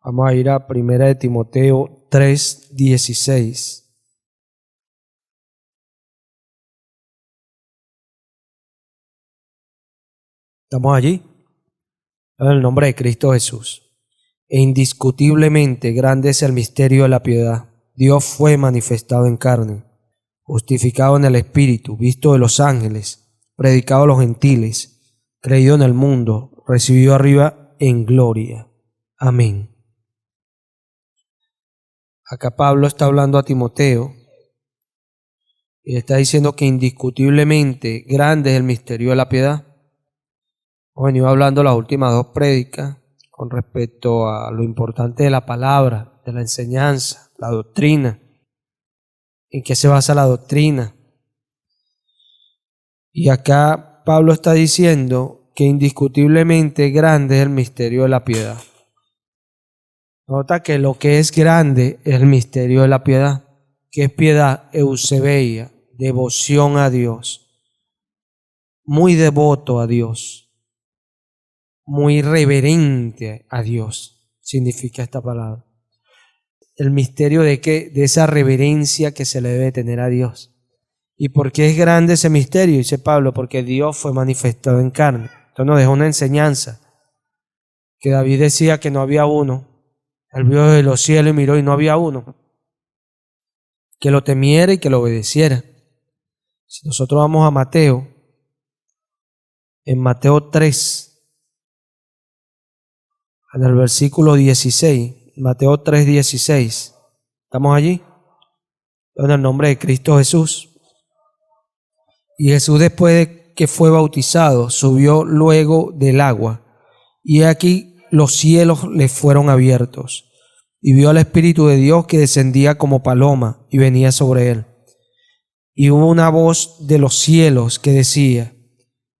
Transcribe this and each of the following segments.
Vamos a ir a 1 de Timoteo 3:16. ¿Estamos allí? En el nombre de Cristo Jesús. E indiscutiblemente grande es el misterio de la piedad. Dios fue manifestado en carne, justificado en el Espíritu, visto de los ángeles, predicado a los gentiles, creído en el mundo, recibido arriba en gloria. Amén. Acá Pablo está hablando a Timoteo y le está diciendo que indiscutiblemente grande es el misterio de la piedad. Hemos venido hablando las últimas dos prédicas con respecto a lo importante de la palabra, de la enseñanza, la doctrina. ¿En qué se basa la doctrina? Y acá Pablo está diciendo que indiscutiblemente grande es el misterio de la piedad. Nota que lo que es grande es el misterio de la piedad. ¿Qué es piedad? Eusebeia, devoción a Dios. Muy devoto a Dios. Muy reverente a Dios, significa esta palabra. El misterio de qué, de esa reverencia que se le debe tener a Dios. ¿Y por qué es grande ese misterio? Dice Pablo, porque Dios fue manifestado en carne. Esto nos deja una enseñanza, que David decía que no había uno. Él vio desde los cielos y miró y no había uno que lo temiera y que lo obedeciera. Si nosotros vamos a Mateo, en Mateo 3, en el versículo 16, Mateo 3:16, ¿estamos allí? En el nombre de Cristo Jesús. Y Jesús, después de que fue bautizado, subió luego del agua, y aquí los cielos le fueron abiertos, y vio al Espíritu de Dios que descendía como paloma y venía sobre él. Y hubo una voz de los cielos que decía: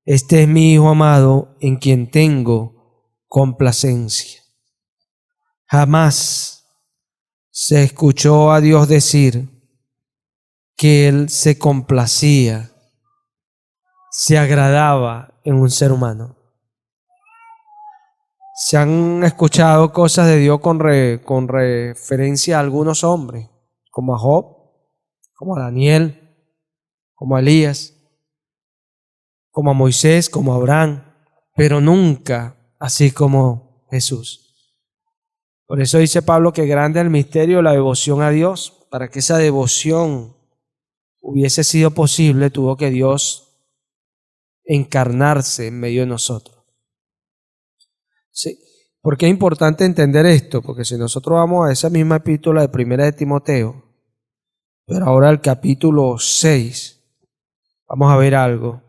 Este es mi Hijo amado, en quien tengo complacencia. Jamás se escuchó a Dios decir que Él se complacía, se agradaba en un ser humano. Se han escuchado cosas de Dios con referencia a algunos hombres, como a Job, como a Daniel, como a Elías, como a Moisés, como a Abraham, pero nunca así como Jesús. Por eso dice Pablo que grande es el misterio de la devoción a Dios. Para que esa devoción hubiese sido posible, tuvo que Dios encarnarse en medio de nosotros. Sí. ¿Por qué es importante entender esto? Porque si nosotros vamos a esa misma epístola de 1 de Timoteo, pero ahora al capítulo 6, vamos a ver algo.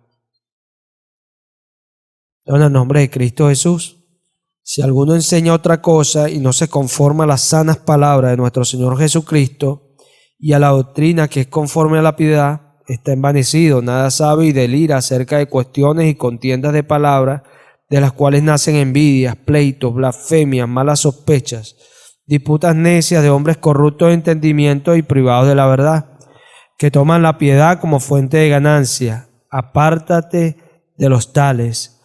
En el nombre de Cristo Jesús, si alguno enseña otra cosa y no se conforma a las sanas palabras de nuestro Señor Jesucristo y a la doctrina que es conforme a la piedad, está envanecido, nada sabe y delira acerca de cuestiones y contiendas de palabras, de las cuales nacen envidias, pleitos, blasfemias, malas sospechas, disputas necias de hombres corruptos de entendimiento y privados de la verdad, que toman la piedad como fuente de ganancia. Apártate de los tales.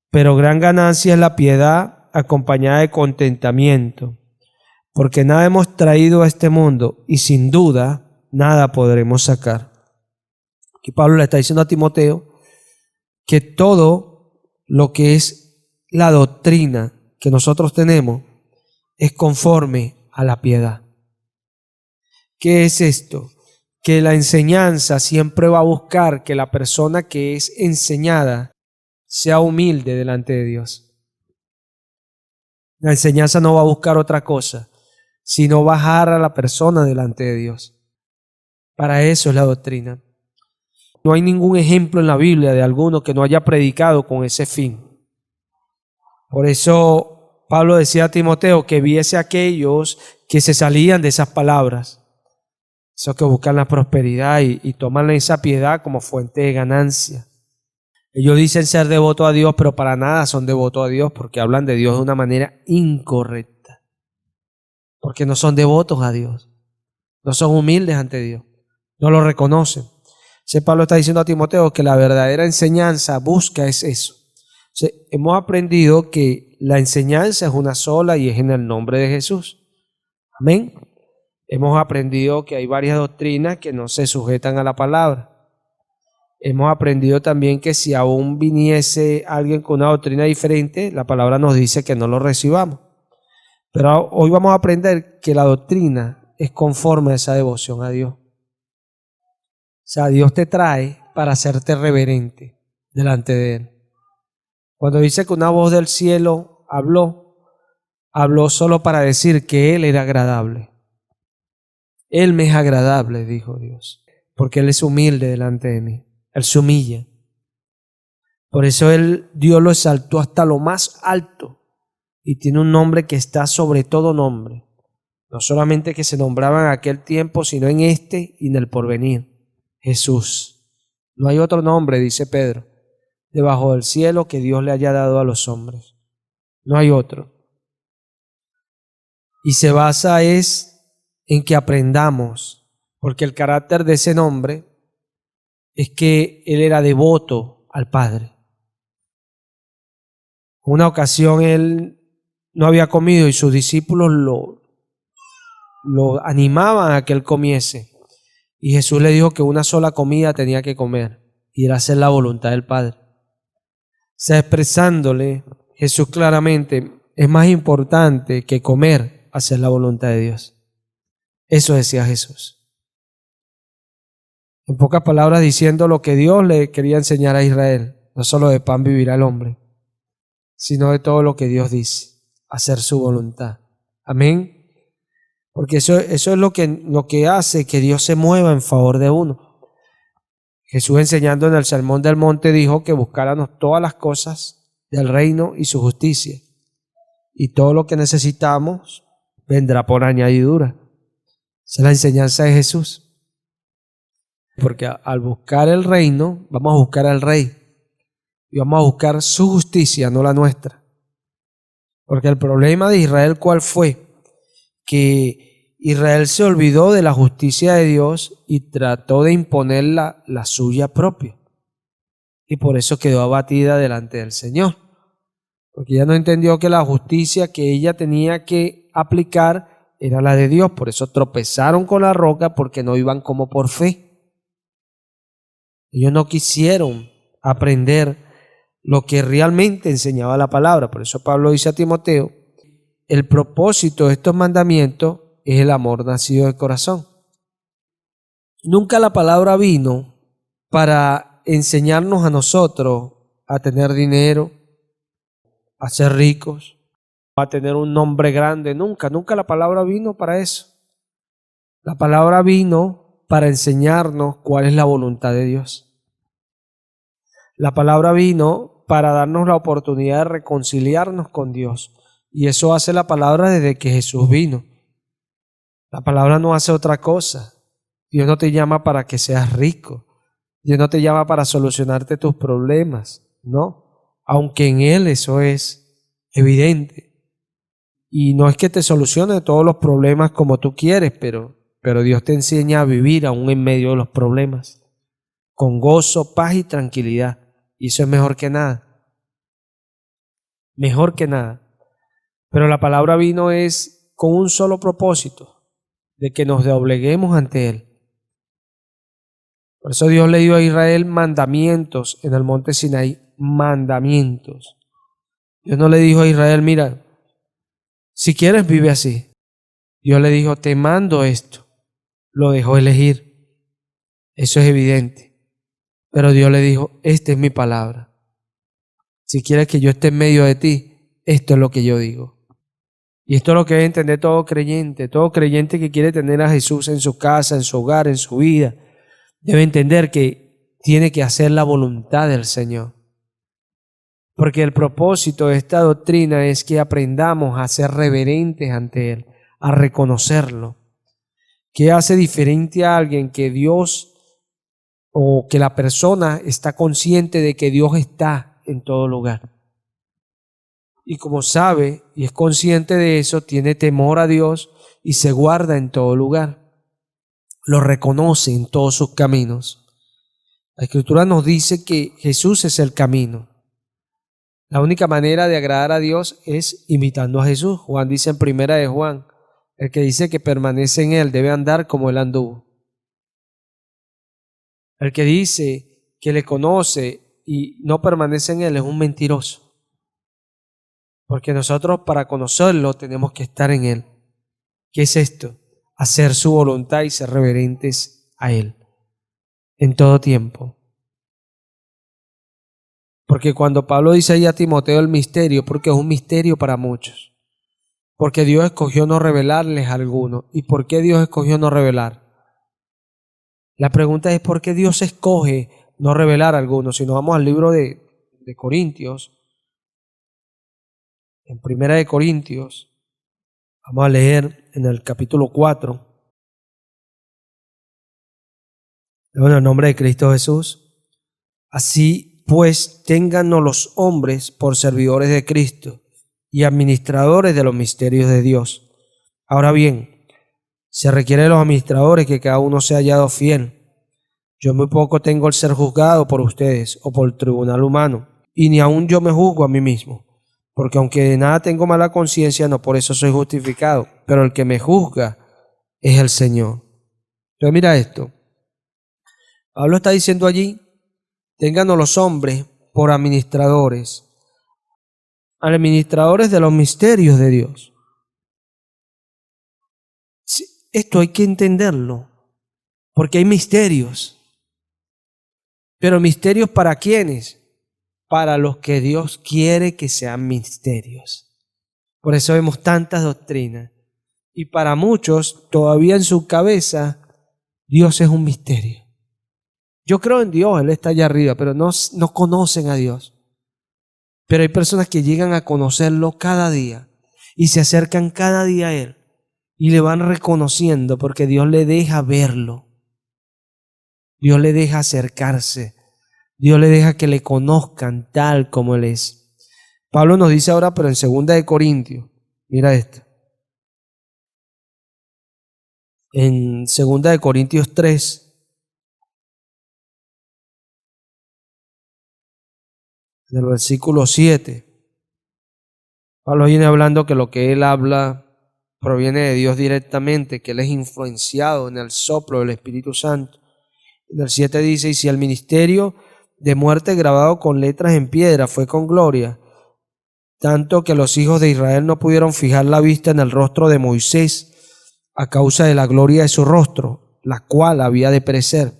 Pero gran ganancia es la piedad acompañada de contentamiento, porque nada hemos traído a este mundo y sin duda nada podremos sacar. Aquí Pablo le está diciendo a Timoteo que todo lo que es la doctrina que nosotros tenemos es conforme a la piedad. ¿Qué es esto? Que la enseñanza siempre va a buscar que la persona que es enseñada sea humilde delante de Dios. La enseñanza no va a buscar otra cosa, sino bajar a la persona delante de Dios. Para eso es la doctrina. No hay ningún ejemplo en la Biblia de alguno que no haya predicado con ese fin. Por eso Pablo decía a Timoteo que viese a aquellos que se salían de esas palabras, esos que buscan la prosperidad y toman esa piedad como fuente de ganancia. Ellos dicen ser devotos a Dios, pero para nada son devotos a Dios porque hablan de Dios de una manera incorrecta. Porque no son devotos a Dios, no son humildes ante Dios, no lo reconocen. Pablo está diciendo a Timoteo que la verdadera enseñanza busca es eso. O Hemos aprendido que la enseñanza es una sola y es en el nombre de Jesús. Amén. Hemos aprendido que hay varias doctrinas que no se sujetan a la palabra. Hemos aprendido también que si aún viniese alguien con una doctrina diferente, la palabra nos dice que no lo recibamos. Pero hoy vamos a aprender que la doctrina es conforme a esa devoción a Dios. O sea, Dios te trae para hacerte reverente delante de Él. Cuando dice que una voz del cielo habló solo para decir que Él era agradable. Él me es agradable, dijo Dios, porque Él es humilde delante de mí. Él se humilla. Por eso Dios lo exaltó hasta lo más alto y tiene un nombre que está sobre todo nombre. No solamente que se nombraba en aquel tiempo, sino en este y en el porvenir. Jesús. No hay otro nombre, dice Pedro, debajo del cielo que Dios le haya dado a los hombres. No hay otro. Y se basa en que aprendamos, porque el carácter de ese nombre es que Él era devoto al Padre. Una ocasión Él no había comido y sus discípulos lo animaban a que Él comiese. Y Jesús le dijo que una sola comida tenía que comer y era hacer la voluntad del Padre. O sea, expresándole Jesús claramente, es más importante que comer, hacer la voluntad de Dios. Eso decía Jesús. En pocas palabras, diciendo lo que Dios le quería enseñar a Israel. No solo de pan vivirá el hombre, sino de todo lo que Dios dice, hacer su voluntad. Amén. Porque eso es lo que hace que Dios se mueva en favor de uno. Jesús, enseñando en el Sermón del Monte, dijo que buscáramos todas las cosas del reino y su justicia. Y todo lo que necesitamos vendrá por añadidura. Esa es la enseñanza de Jesús. Porque al buscar el reino, vamos a buscar al Rey. Y vamos a buscar su justicia, no la nuestra. Porque el problema de Israel, ¿cuál fue? Que Israel se olvidó de la justicia de Dios y trató de imponer la suya propia. Y por eso quedó abatida delante del Señor. Porque ella no entendió que la justicia que ella tenía que aplicar era la de Dios. Por eso tropezaron con la roca, porque no iban como por fe. Ellos no quisieron aprender lo que realmente enseñaba la palabra. Por eso Pablo dice a Timoteo, el propósito de estos mandamientos es el amor nacido del corazón. Nunca la palabra vino para enseñarnos a nosotros a tener dinero, a ser ricos, a tener un nombre grande. Nunca la palabra vino para eso. La palabra vino para enseñarnos cuál es la voluntad de Dios. La palabra vino para darnos la oportunidad de reconciliarnos con Dios. Y eso hace la palabra desde que Jesús vino. La palabra no hace otra cosa. Dios no te llama para que seas rico. Dios no te llama para solucionarte tus problemas, ¿no? Aunque en Él eso es evidente. Y no es que te solucione todos los problemas como tú quieres, pero Dios te enseña a vivir aún en medio de los problemas, con gozo, paz y tranquilidad. Y eso es mejor que nada. Mejor que nada. Pero la palabra vino es con un solo propósito, de que nos dobleguemos ante Él. Por eso Dios le dio a Israel mandamientos en el monte Sinaí, mandamientos. Dios no le dijo a Israel, mira, si quieres vive así. Dios le dijo, te mando esto. Lo dejó elegir. Eso es evidente. Pero Dios le dijo, esta es mi palabra. Si quieres que yo esté en medio de ti, esto es lo que yo digo. Y esto es lo que debe entender todo creyente que quiere tener a Jesús en su casa, en su hogar, en su vida. Debe entender que tiene que hacer la voluntad del Señor. Porque el propósito de esta doctrina es que aprendamos a ser reverentes ante Él, a reconocerlo. ¿Qué hace diferente a alguien que Dios o que la persona está consciente de que Dios está en todo lugar? Y como sabe y es consciente de eso, tiene temor a Dios y se guarda en todo lugar. Lo reconoce en todos sus caminos. La Escritura nos dice que Jesús es el camino. La única manera de agradar a Dios es imitando a Jesús. Juan dice en primera de Juan, el que dice que permanece en Él debe andar como Él anduvo. El que dice que le conoce y no permanece en Él es un mentiroso. Porque nosotros para conocerlo tenemos que estar en Él. ¿Qué es esto? Hacer su voluntad y ser reverentes a Él en todo tiempo. Porque cuando Pablo dice ahí a Timoteo el misterio, porque es un misterio para muchos. Porque Dios escogió no revelarles a algunos. ¿Y por qué Dios escogió no revelar? La pregunta es ¿por qué Dios escoge no revelar a algunos? Si nos vamos al libro de Corintios, en Primera de Corintios, vamos a leer en el capítulo 4. En el nombre de Cristo Jesús. Así pues, téngannos los hombres por servidores de Cristo y administradores de los misterios de Dios. Ahora bien, se requiere de los administradores que cada uno sea hallado fiel. Yo muy poco tengo el ser juzgado por ustedes o por el tribunal humano, y ni aun yo me juzgo a mí mismo, porque aunque de nada tengo mala conciencia, no por eso soy justificado, pero el que me juzga es el Señor. Entonces mira esto. Pablo está diciendo allí, ténganos los hombres por administradores de los misterios de Dios. Esto hay que entenderlo, porque hay misterios. Pero misterios ¿para quiénes? Para los que Dios quiere que sean misterios. Por eso vemos tantas doctrinas. Y para muchos, todavía en su cabeza, Dios es un misterio. Yo creo en Dios, Él está allá arriba, pero no conocen a Dios. Pero hay personas que llegan a conocerlo cada día y se acercan cada día a Él y le van reconociendo porque Dios le deja verlo. Dios le deja acercarse. Dios le deja que le conozcan tal como Él es. Pablo nos dice ahora, pero en 2 de Corintios, mira esto. En 2 de Corintios 3, en el versículo 7, Pablo viene hablando que lo que él habla proviene de Dios directamente, que él es influenciado en el soplo del Espíritu Santo. En el 7 dice, y si el ministerio de muerte grabado con letras en piedra fue con gloria, tanto que los hijos de Israel no pudieron fijar la vista en el rostro de Moisés a causa de la gloria de su rostro, la cual había de perecer.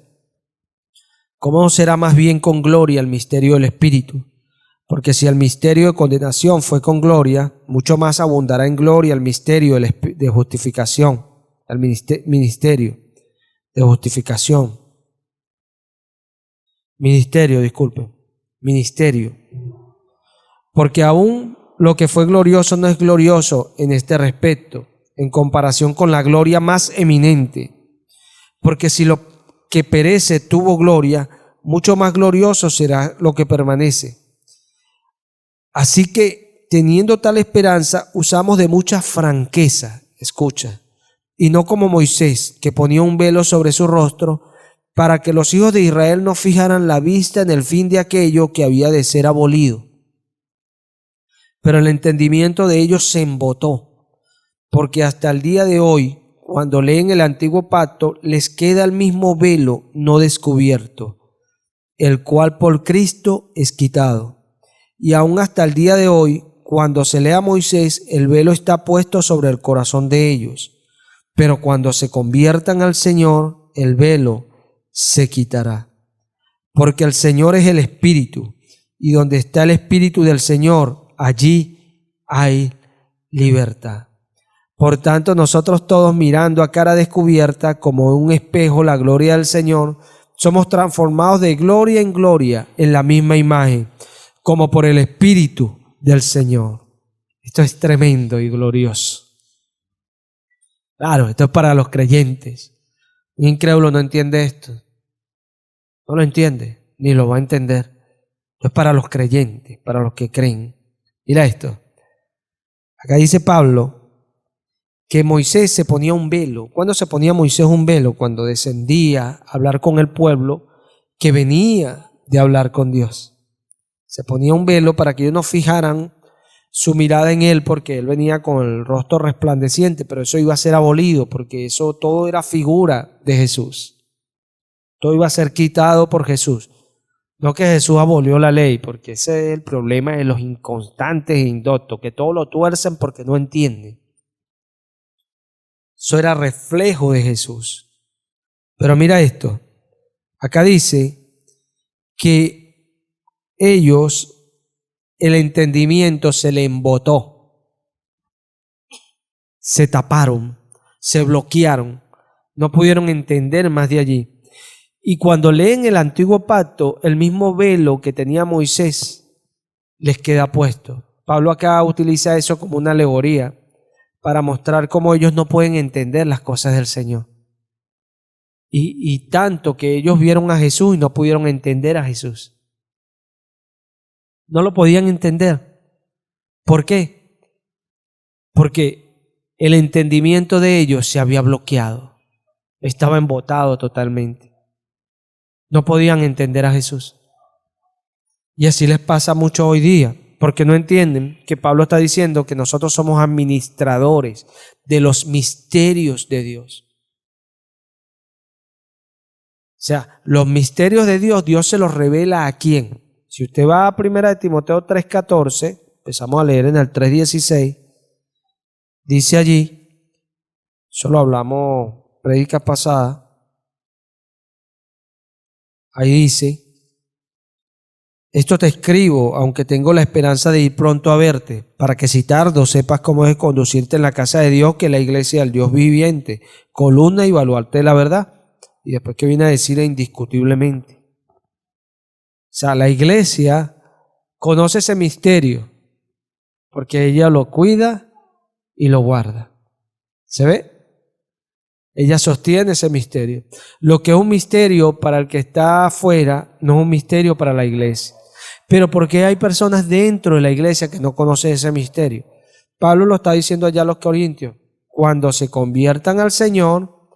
¿Cómo no será más bien con gloria el misterio del Espíritu? Porque si el misterio de condenación fue con gloria, mucho más abundará en gloria el misterio de justificación, el ministerio de justificación. Ministerio. Porque aún lo que fue glorioso no es glorioso en este respecto, en comparación con la gloria más eminente. Porque si lo que perece tuvo gloria, mucho más glorioso será lo que permanece. Así que, teniendo tal esperanza, usamos de mucha franqueza, escucha, y no como Moisés, que ponía un velo sobre su rostro, para que los hijos de Israel no fijaran la vista en el fin de aquello que había de ser abolido. Pero el entendimiento de ellos se embotó, porque hasta el día de hoy, cuando leen el antiguo pacto, les queda el mismo velo no descubierto, el cual por Cristo es quitado. Y aún hasta el día de hoy, cuando se lee a Moisés, el velo está puesto sobre el corazón de ellos. Pero cuando se conviertan al Señor, el velo se quitará. Porque el Señor es el Espíritu, y donde está el Espíritu del Señor, allí hay libertad. Por tanto, nosotros todos, mirando a cara descubierta como un espejo la gloria del Señor, somos transformados de gloria en gloria en la misma imagen, como por el Espíritu del Señor. Esto es tremendo y glorioso. Claro, esto es para los creyentes. Un incrédulo no entiende esto. No lo entiende, ni lo va a entender. Esto es para los creyentes, para los que creen. Mira esto. Acá dice Pablo que Moisés se ponía un velo. ¿Cuándo se ponía Moisés un velo? Cuando descendía a hablar con el pueblo que venía de hablar con Dios. Se ponía un velo para que ellos no fijaran su mirada en él, porque él venía con el rostro resplandeciente, pero eso iba a ser abolido, porque eso todo era figura de Jesús. Todo iba a ser quitado por Jesús. No que Jesús abolió la ley, porque ese es el problema de los inconstantes e indoctos, que todo lo tuercen porque no entienden. Eso era reflejo de Jesús. Pero mira esto, acá dice que ellos, el entendimiento se le embotó, se taparon, se bloquearon, no pudieron entender más de allí. Y cuando leen el antiguo pacto, el mismo velo que tenía Moisés les queda puesto. Pablo acá utiliza eso como una alegoría para mostrar cómo ellos no pueden entender las cosas del Señor. Y tanto que ellos vieron a Jesús y no pudieron entender a Jesús. No lo podían entender. ¿Por qué? Porque el entendimiento de ellos se había bloqueado. Estaba embotado totalmente. No podían entender a Jesús. Y así les pasa mucho hoy día, porque no entienden que Pablo está diciendo que nosotros somos administradores de los misterios de Dios. O sea, los misterios de Dios, Dios se los revela ¿a quién? Si usted va a 1 Timoteo 3:14, empezamos a leer en el 3:16, dice allí, eso lo hablamos prédica pasada, ahí dice, esto te escribo, aunque tengo la esperanza de ir pronto a verte, para que si tardo sepas cómo es conducirte en la casa de Dios, que es la iglesia del Dios viviente, columna y baluarte de la verdad. Y después que viene a decir indiscutiblemente. O sea, la iglesia conoce ese misterio porque ella lo cuida y lo guarda. ¿Se ve? Ella sostiene ese misterio. Lo que es un misterio para el que está afuera no es un misterio para la iglesia. Pero porque hay personas dentro de la iglesia que no conocen ese misterio. Pablo lo está diciendo allá a los corintios. Cuando se conviertan al Señor,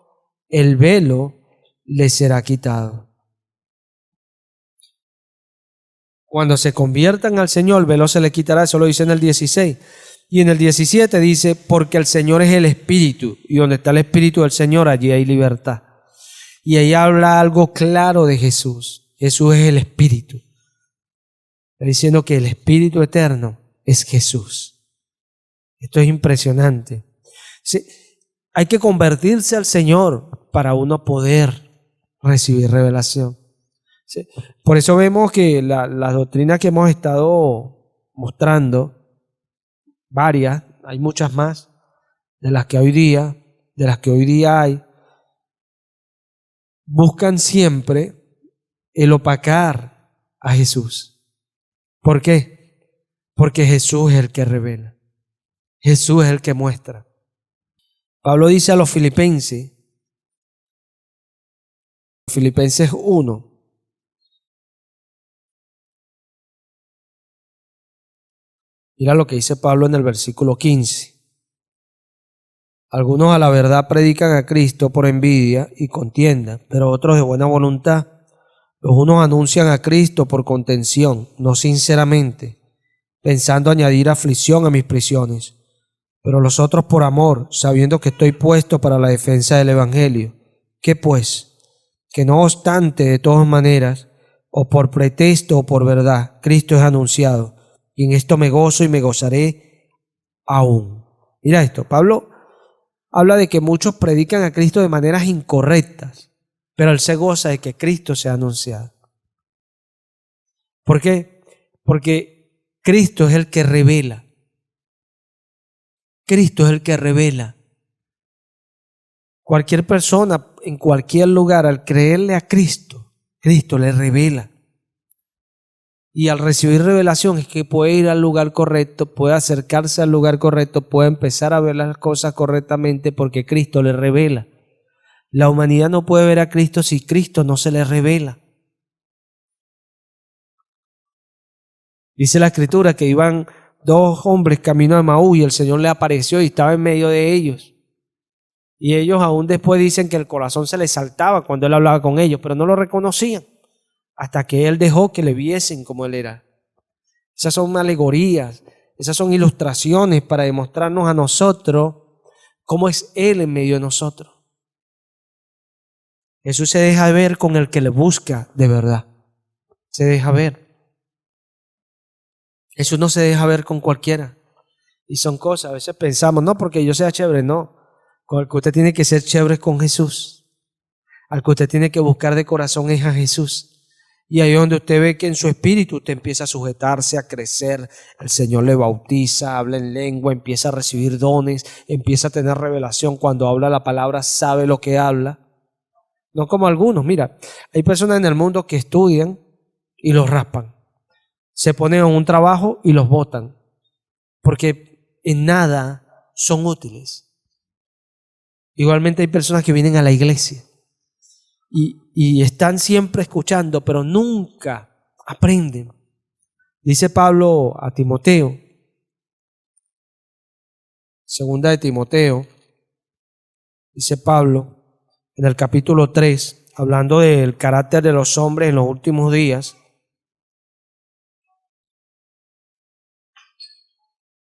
el velo les será quitado. Cuando se conviertan al Señor, el velo se le quitará. Eso lo dice en el 16. Y en el 17 dice, porque el Señor es el Espíritu, y donde está el Espíritu del Señor, allí hay libertad. Y ahí habla algo claro de Jesús. Jesús es el Espíritu. Está diciendo que el Espíritu eterno es Jesús. Esto es impresionante. Sí, hay que convertirse al Señor para uno poder recibir revelación. ¿Sí? Por eso vemos que las doctrinas que hemos estado mostrando, varias, hay muchas más, de las que hoy día hay, buscan siempre el opacar a Jesús. ¿Por qué? Porque Jesús es el que revela. Jesús es el que muestra. Pablo dice a los Filipenses 1, mira lo que dice Pablo en el versículo 15. Algunos a la verdad predican a Cristo por envidia y contienda, pero otros de buena voluntad. Los unos anuncian a Cristo por contención, no sinceramente, pensando añadir aflicción a mis prisiones, pero los otros por amor, sabiendo que estoy puesto para la defensa del Evangelio. ¿Qué pues? Que no obstante, de todas maneras, o por pretexto o por verdad, Cristo es anunciado, y en esto me gozo y me gozaré aún. Mira esto, Pablo habla de que muchos predican a Cristo de maneras incorrectas, pero él se goza de que Cristo sea anunciado. ¿Por qué? Porque Cristo es el que revela. Cristo es el que revela. Cualquier persona en cualquier lugar, al creerle a Cristo, Cristo le revela. Y al recibir revelación es que puede ir al lugar correcto, puede acercarse al lugar correcto, puede empezar a ver las cosas correctamente porque Cristo le revela. La humanidad no puede ver a Cristo si Cristo no se le revela. Dice la Escritura que iban dos hombres camino a Maús y el Señor le apareció y estaba en medio de ellos. Y ellos aún después dicen que el corazón se les saltaba cuando Él hablaba con ellos, pero no lo reconocían hasta que Él dejó que le viesen como Él era. Esas son alegorías, esas son ilustraciones para demostrarnos a nosotros cómo es Él en medio de nosotros. Jesús se deja ver con el que le busca de verdad. Se deja ver. Jesús no se deja ver con cualquiera. Y son cosas, a veces pensamos, no, porque yo sea chévere, no. Con el que usted tiene que ser chévere es con Jesús. Al que usted tiene que buscar de corazón es a Jesús. Y ahí es donde usted ve que en su espíritu usted empieza a sujetarse, a crecer. El Señor le bautiza, habla en lengua, empieza a recibir dones, empieza a tener revelación. Cuando habla la palabra sabe lo que habla. No como algunos, mira, hay personas en el mundo que estudian y los raspan. Se ponen en un trabajo y los botan. Porque en nada son útiles. Igualmente hay personas que vienen a la iglesia y están siempre escuchando, pero nunca aprenden. Dice Pablo a Timoteo, segunda de Timoteo, dice Pablo en el capítulo 3, hablando del carácter de los hombres en los últimos días.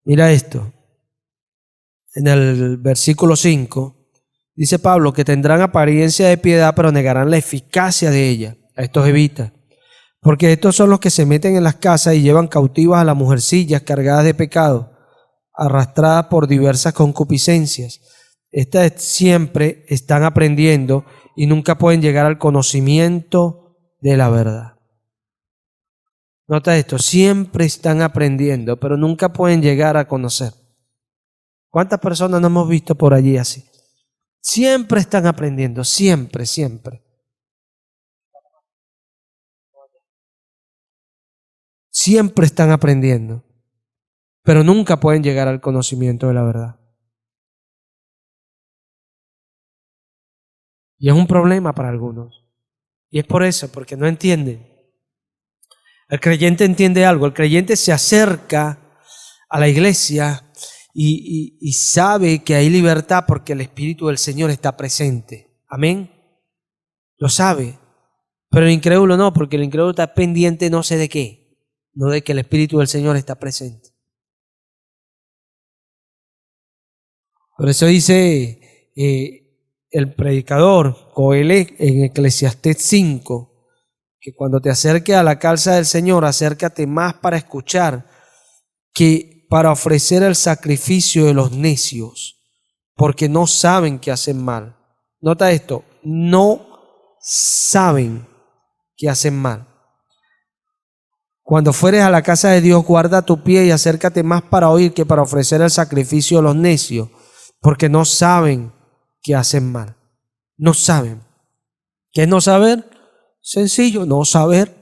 Mira esto, en el versículo 5. Dice Pablo que tendrán apariencia de piedad, pero negarán la eficacia de ella. A estos evita. Porque estos son los que se meten en las casas y llevan cautivas a las mujercillas cargadas de pecado, arrastradas por diversas concupiscencias. Estas siempre están aprendiendo y nunca pueden llegar al conocimiento de la verdad. Nota esto, siempre están aprendiendo, pero nunca pueden llegar a conocer. ¿Cuántas personas no hemos visto por allí así? Siempre están aprendiendo, siempre, siempre. Siempre están aprendiendo, pero nunca pueden llegar al conocimiento de la verdad. Y es un problema para algunos. Y es por eso, porque no entienden. El creyente entiende algo, el creyente se acerca a la iglesia y sabe que hay libertad porque el Espíritu del Señor está presente. Amén. Lo sabe. Pero el incrédulo no, porque el incrédulo está pendiente no sé de qué, no de que el Espíritu del Señor está presente. Por eso dice el predicador Coelho en Eclesiastés 5, que cuando te acerques a la casa del Señor, acércate más para escuchar que para ofrecer el sacrificio de los necios, porque no saben que hacen mal. Nota esto, no saben que hacen mal. Cuando fueres a la casa de Dios, guarda tu pie y acércate más para oír que para ofrecer el sacrificio de los necios, porque no saben que hacen mal. No saben. ¿Qué es no saber? Sencillo, no saber.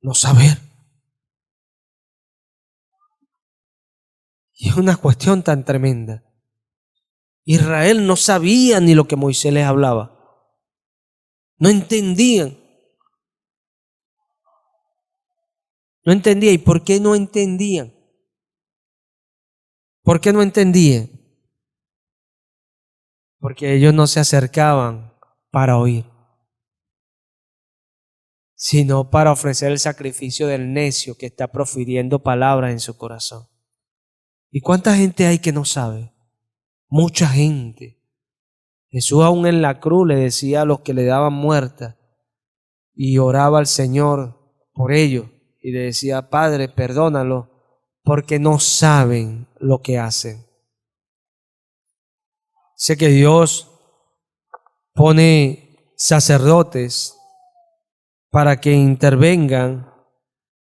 No saber. Y es una cuestión tan tremenda. Israel no sabía ni lo que Moisés les hablaba. No entendían. No entendían. ¿Y por qué no entendían? ¿Por qué no entendían? Porque ellos no se acercaban para oír, sino para ofrecer el sacrificio del necio que está profiriendo palabras en su corazón. ¿Y cuánta gente hay que no sabe? Mucha gente. Jesús aún en la cruz le decía a los que le daban muerta y oraba al Señor por ellos y le decía, Padre, perdónalo porque no saben lo que hacen. Sé que Dios pone sacerdotes para que intervengan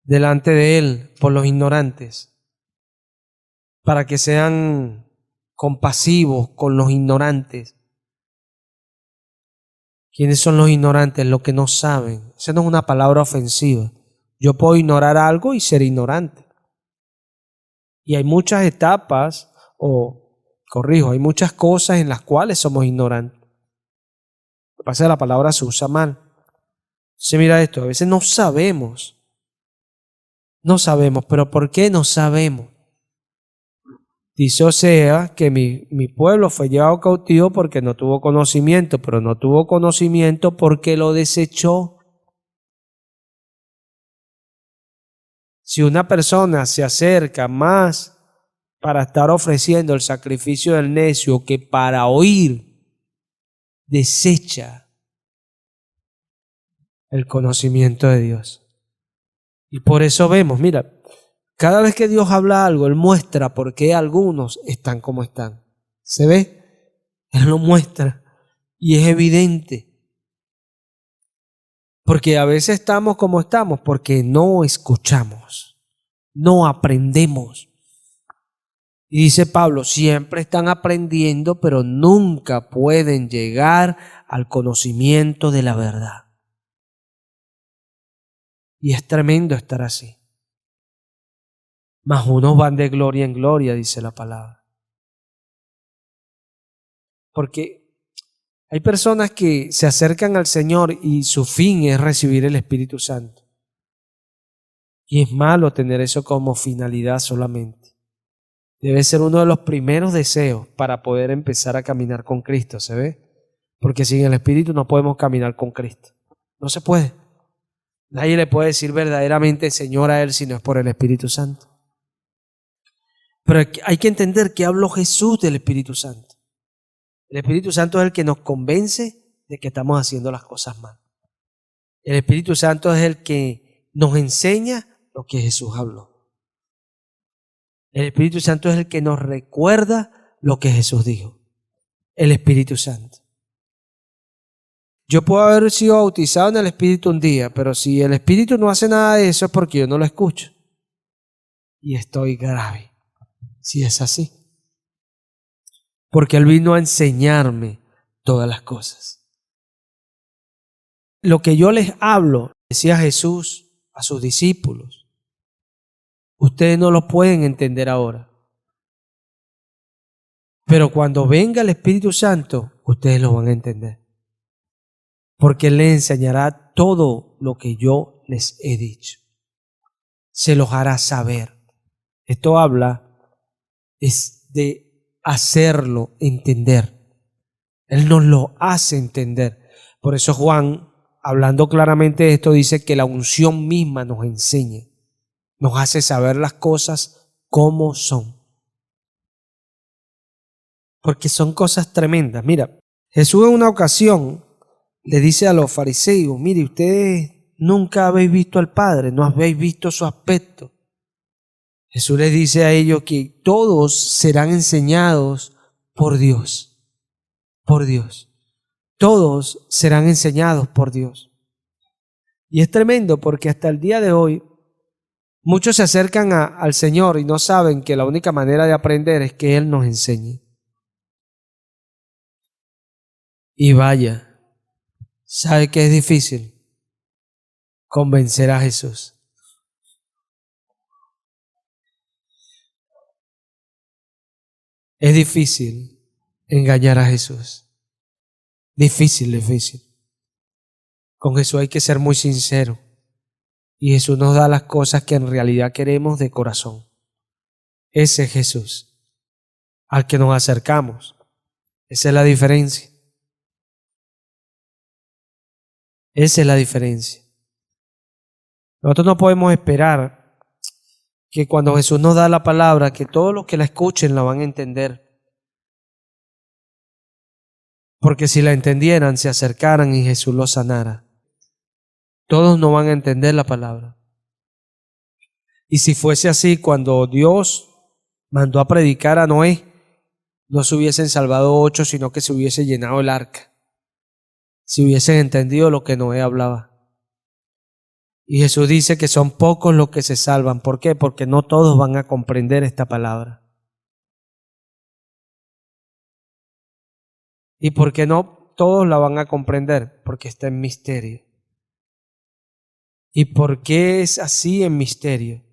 delante de Él por los ignorantes, para que sean compasivos con los ignorantes. ¿Quiénes son los ignorantes? Los que no saben. Esa no es una palabra ofensiva. Yo puedo ignorar algo y ser ignorante. Y hay muchas etapas, hay muchas cosas en las cuales somos ignorantes. Lo que pasa es que la palabra se usa mal. Entonces mira esto, a veces no sabemos. No sabemos, pero ¿por qué no sabemos? Dice Osea que mi pueblo fue llevado cautivo porque no tuvo conocimiento, pero no tuvo conocimiento porque lo desechó. Si una persona se acerca más para estar ofreciendo el sacrificio del necio que para oír, desecha el conocimiento de Dios. Y por eso vemos, mira, cada vez que Dios habla algo, Él muestra por qué algunos están como están. ¿Se ve? Él lo muestra y es evidente. Porque a veces estamos como estamos porque no escuchamos, no aprendemos. Y dice Pablo, siempre están aprendiendo, pero nunca pueden llegar al conocimiento de la verdad. Y es tremendo estar así. Mas unos van de gloria en gloria, dice la palabra. Porque hay personas que se acercan al Señor y su fin es recibir el Espíritu Santo. Y es malo tener eso como finalidad solamente. Debe ser uno de los primeros deseos para poder empezar a caminar con Cristo, ¿se ve? Porque sin el Espíritu no podemos caminar con Cristo. No se puede. Nadie le puede decir verdaderamente Señor a Él si no es por el Espíritu Santo. Pero hay que entender que habló Jesús del Espíritu Santo. El Espíritu Santo es el que nos convence de que estamos haciendo las cosas mal. El Espíritu Santo es el que nos enseña lo que Jesús habló. El Espíritu Santo es el que nos recuerda lo que Jesús dijo. El Espíritu Santo. Yo puedo haber sido bautizado en el Espíritu un día, pero si el Espíritu no hace nada de eso es porque yo no lo escucho. Y estoy grave, si es así. Porque Él vino a enseñarme todas las cosas. Lo que yo les hablo, decía Jesús a sus discípulos, ustedes no lo pueden entender ahora. Pero cuando venga el Espíritu Santo, ustedes lo van a entender. Porque Él les enseñará todo lo que yo les he dicho. Se los hará saber. Esto habla es de hacerlo entender. Él nos lo hace entender. Por eso Juan, hablando claramente de esto, dice que la unción misma nos enseña. Nos hace saber las cosas como son. Porque son cosas tremendas. Mira, Jesús en una ocasión le dice a los fariseos, mire, ustedes nunca habéis visto al Padre, no habéis visto su aspecto. Jesús les dice a ellos que todos serán enseñados por Dios. Por Dios. Todos serán enseñados por Dios. Y es tremendo porque hasta el día de hoy muchos se acercan al Señor y no saben que la única manera de aprender es que Él nos enseñe. Y vaya, ¿sabe qué es difícil? Convencer a Jesús. Es difícil engañar a Jesús. Difícil. Con Jesús hay que ser muy sincero. Y Jesús nos da las cosas que en realidad queremos de corazón. Ese es Jesús al que nos acercamos. Esa es la diferencia. Esa es la diferencia. Nosotros no podemos esperar que cuando Jesús nos da la palabra, que todos los que la escuchen la van a entender. Porque si la entendieran, se acercaran y Jesús los sanara. Todos no van a entender la palabra. Y si fuese así, cuando Dios mandó a predicar a Noé, no se hubiesen salvado 8, sino que se hubiese llenado el arca. Si hubiesen entendido lo que Noé hablaba. Y Jesús dice que son pocos los que se salvan. ¿Por qué? Porque no todos van a comprender esta palabra. ¿Y por qué no todos la van a comprender? Porque está en misterio. ¿Y por qué es así en misterio?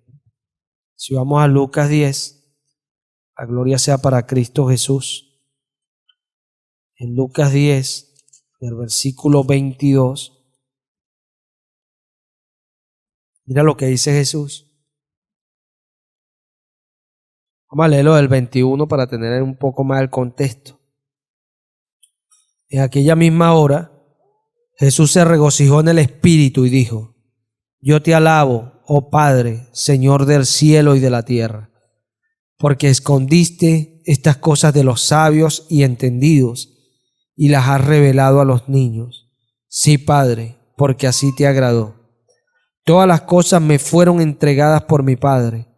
Si vamos a Lucas 10, la gloria sea para Cristo Jesús. En Lucas 10, del versículo 22, mira lo que dice Jesús. Vamos a leerlo del 21 para tener un poco más el contexto. En aquella misma hora, Jesús se regocijó en el Espíritu y dijo: yo te alabo, oh Padre, Señor del cielo y de la tierra, porque escondiste estas cosas de los sabios y entendidos y las has revelado a los niños. Sí, Padre, porque así te agradó. Todas las cosas me fueron entregadas por mi Padre,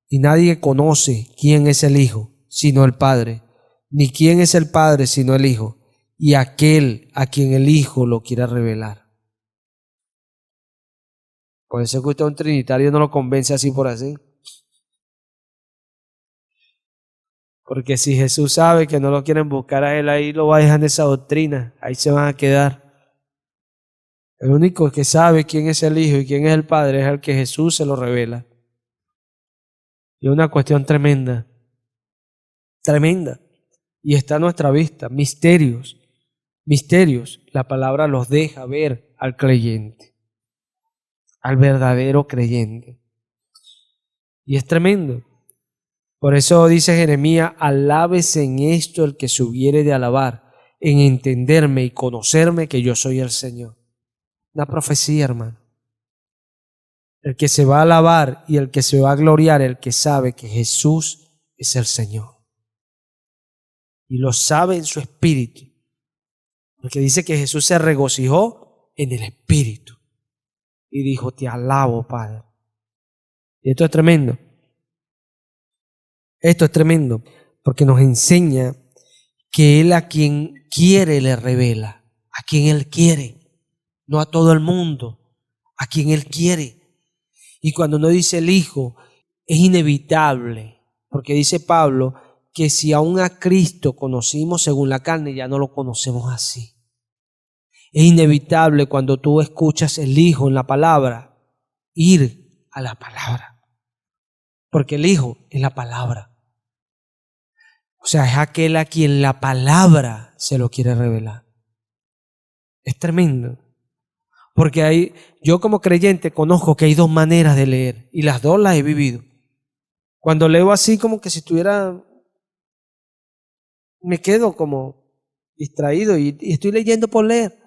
y nadie conoce quién es el Hijo, sino el Padre, ni quién es el Padre, sino el Hijo, y aquel a quien el Hijo lo quiera revelar. Por eso es que usted a un trinitario no lo convence así por así. Porque si Jesús sabe que no lo quieren buscar a él, ahí lo va a dejar en esa doctrina, ahí se van a quedar. El único que sabe quién es el Hijo y quién es el Padre es el que Jesús se lo revela. Y es una cuestión tremenda, tremenda. Y está a nuestra vista, misterios, misterios. La palabra los deja ver al creyente, al verdadero creyente. Y es tremendo. Por eso dice Jeremías, alábese en esto el que se hubiere de alabar, en entenderme y conocerme que yo soy el Señor. Una profecía, hermano. El que se va a alabar y el que se va a gloriar, el que sabe que Jesús es el Señor. Y lo sabe en su espíritu. Porque dice que Jesús se regocijó en el espíritu. Y dijo, te alabo, Padre. Y esto es tremendo. Esto es tremendo. Porque nos enseña que Él a quien quiere le revela. A quien Él quiere. No a todo el mundo. A quien Él quiere. Y cuando no dice el Hijo, es inevitable, porque dice Pablo que si aún a Cristo conocimos según la carne, ya no lo conocemos así. Es inevitable cuando tú escuchas el Hijo en la palabra, ir a la palabra, porque el Hijo es la palabra. O sea, es aquel a quien la palabra se lo quiere revelar. Es tremendo. Porque yo como creyente conozco que hay dos maneras de leer y las dos las he vivido. Cuando leo así como que si estuviera, me quedo como distraído y estoy leyendo por leer.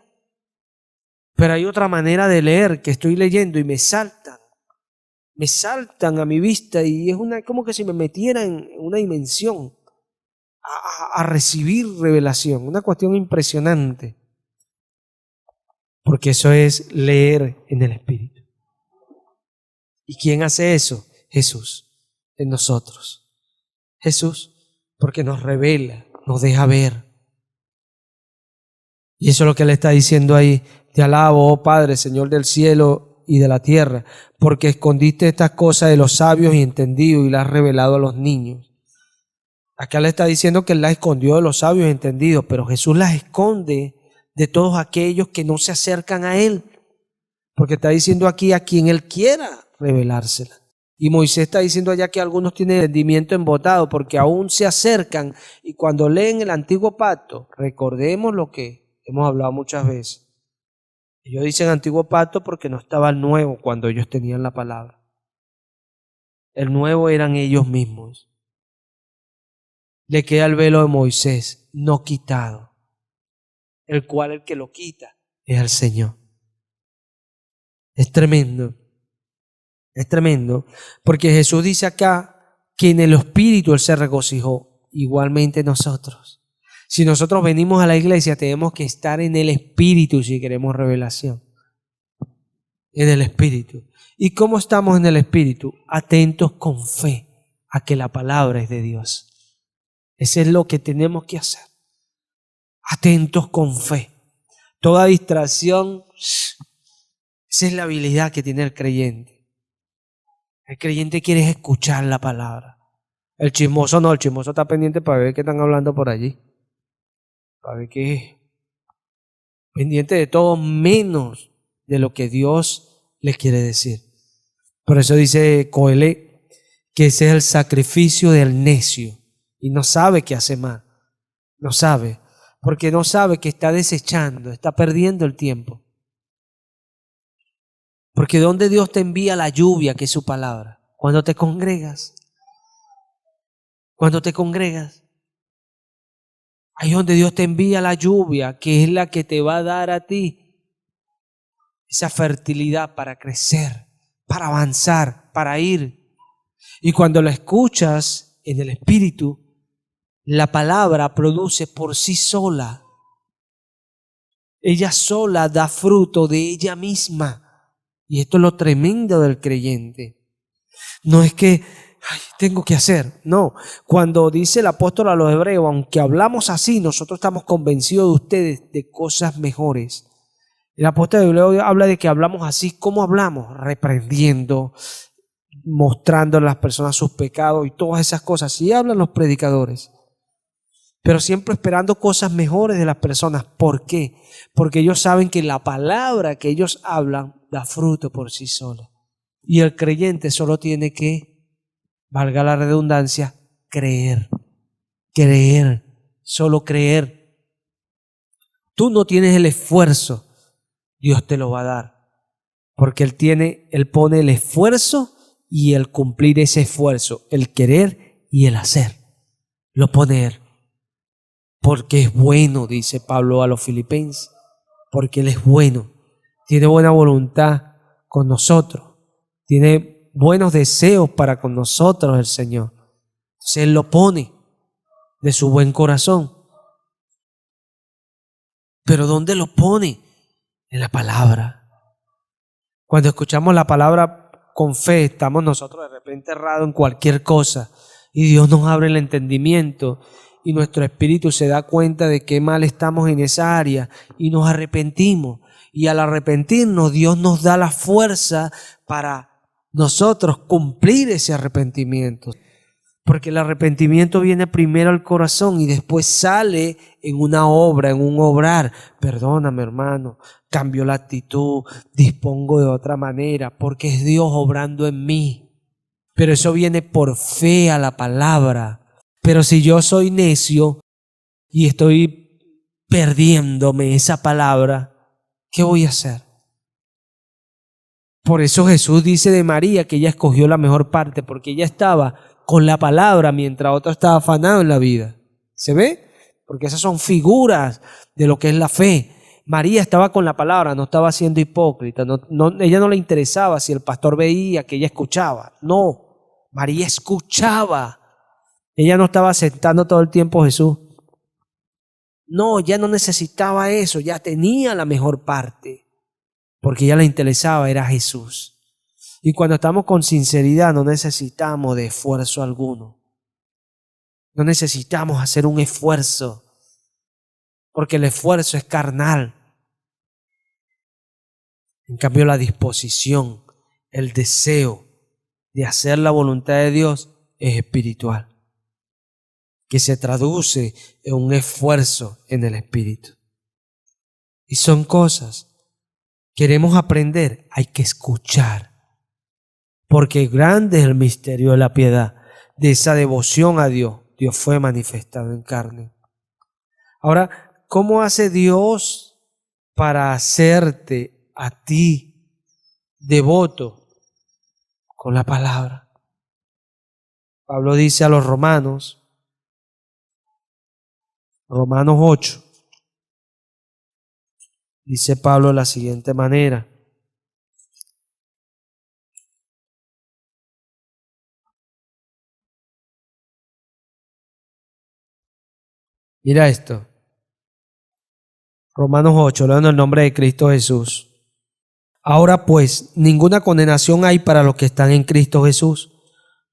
Pero hay otra manera de leer que estoy leyendo y me saltan a mi vista y es como que si me metiera en una dimensión a recibir revelación, una cuestión impresionante. Porque eso es leer en el Espíritu. ¿Y quién hace eso? Jesús, en nosotros. Jesús, porque nos revela, nos deja ver. Y eso es lo que le está diciendo ahí. Te alabo, oh Padre, Señor del cielo y de la tierra, porque escondiste estas cosas de los sabios y entendidos y las has revelado a los niños. Acá le está diciendo que Él las escondió de los sabios y entendidos, pero Jesús las esconde de todos aquellos que no se acercan a Él. Porque está diciendo aquí a quien Él quiera revelársela. Y Moisés está diciendo allá que algunos tienen entendimiento embotado porque aún se acercan y cuando leen el antiguo pacto, recordemos lo que hemos hablado muchas veces. Ellos dicen antiguo pacto porque no estaba el nuevo cuando ellos tenían la palabra. El nuevo eran ellos mismos. Le queda el velo de Moisés no quitado, el cual el que lo quita es el Señor. Es tremendo. Es tremendo, porque Jesús dice acá que en el Espíritu Él se regocijó, igualmente nosotros. Si nosotros venimos a la iglesia, tenemos que estar en el Espíritu si queremos revelación. En el Espíritu. ¿Y cómo estamos en el Espíritu? Atentos con fe a que la palabra es de Dios. Eso es lo que tenemos que hacer. Atentos con fe. Toda distracción, esa es la habilidad que tiene el creyente. El creyente quiere escuchar la palabra. El chismoso no, el chismoso está pendiente para ver qué están hablando por allí. Para ver qué. Pendiente de todo menos de lo que Dios le quiere decir. Por eso dice Coelho que ese es el sacrificio del necio. Y no sabe que hace mal. No sabe. Porque no sabe que está desechando, está perdiendo el tiempo. Porque ¿dónde Dios te envía la lluvia, que es su palabra? Cuando te congregas. Cuando te congregas. Ahí es donde Dios te envía la lluvia, que es la que te va a dar a ti esa fertilidad para crecer, para avanzar, para ir. Y cuando la escuchas en el Espíritu, la palabra produce por sí sola. Ella sola da fruto de ella misma. Y esto es lo tremendo del creyente. No es que tengo que hacer. No. Cuando dice el apóstol a los hebreos, aunque hablamos así, nosotros estamos convencidos de ustedes de cosas mejores. El apóstol de Hebreos habla de que hablamos así. ¿Cómo hablamos? Reprendiendo, mostrando a las personas sus pecados y todas esas cosas. Sí hablan los predicadores, pero siempre esperando cosas mejores de las personas. ¿Por qué? Porque ellos saben que la palabra que ellos hablan da fruto por sí sola. Y el creyente solo tiene que, valga la redundancia, creer. Creer, solo creer. Tú no tienes el esfuerzo, Dios te lo va a dar. Porque Él pone el esfuerzo y el cumplir ese esfuerzo, el querer y el hacer. Lo pone Él. Porque es bueno, dice Pablo a los Filipenses. Porque Él es bueno. Tiene buena voluntad con nosotros. Tiene buenos deseos para con nosotros el Señor. Entonces Él lo pone de su buen corazón. ¿Pero dónde lo pone? En la palabra. Cuando escuchamos la palabra con fe, estamos nosotros de repente errados en cualquier cosa. Y Dios nos abre el entendimiento. Y nuestro espíritu se da cuenta de qué mal estamos en esa área. Y nos arrepentimos. Y al arrepentirnos, Dios nos da la fuerza para nosotros cumplir ese arrepentimiento. Porque el arrepentimiento viene primero al corazón y después sale en una obra, en un obrar. Perdóname, hermano, cambio la actitud, dispongo de otra manera, porque es Dios obrando en mí. Pero eso viene por fe a la palabra. Pero si yo soy necio y estoy perdiéndome esa palabra, ¿qué voy a hacer? Por eso Jesús dice de María que ella escogió la mejor parte, porque ella estaba con la palabra mientras otro estaba afanado en la vida. ¿Se ve? Porque esas son figuras de lo que es la fe. María estaba con la palabra, no estaba siendo hipócrita. Ella no le interesaba si el pastor veía que ella escuchaba. No, María escuchaba. Ella no estaba aceptando todo el tiempo a Jesús. No, ya no necesitaba eso, ya tenía la mejor parte. Porque ya le interesaba, era Jesús. Y cuando estamos con sinceridad no necesitamos de esfuerzo alguno. No necesitamos hacer un esfuerzo. Porque el esfuerzo es carnal. En cambio la disposición, el deseo de hacer la voluntad de Dios es espiritual. Que se traduce en un esfuerzo en el espíritu. Y son cosas. Queremos aprender, hay que escuchar. Porque grande es el misterio de la piedad, de esa devoción a Dios. Dios fue manifestado en carne. Ahora, ¿cómo hace Dios para hacerte a ti devoto? Con la palabra. Pablo dice a los Romanos 8, dice Pablo de la siguiente manera. Mira esto. Romanos 8, leo en el nombre de Cristo Jesús. Ahora pues, ninguna condenación hay para los que están en Cristo Jesús,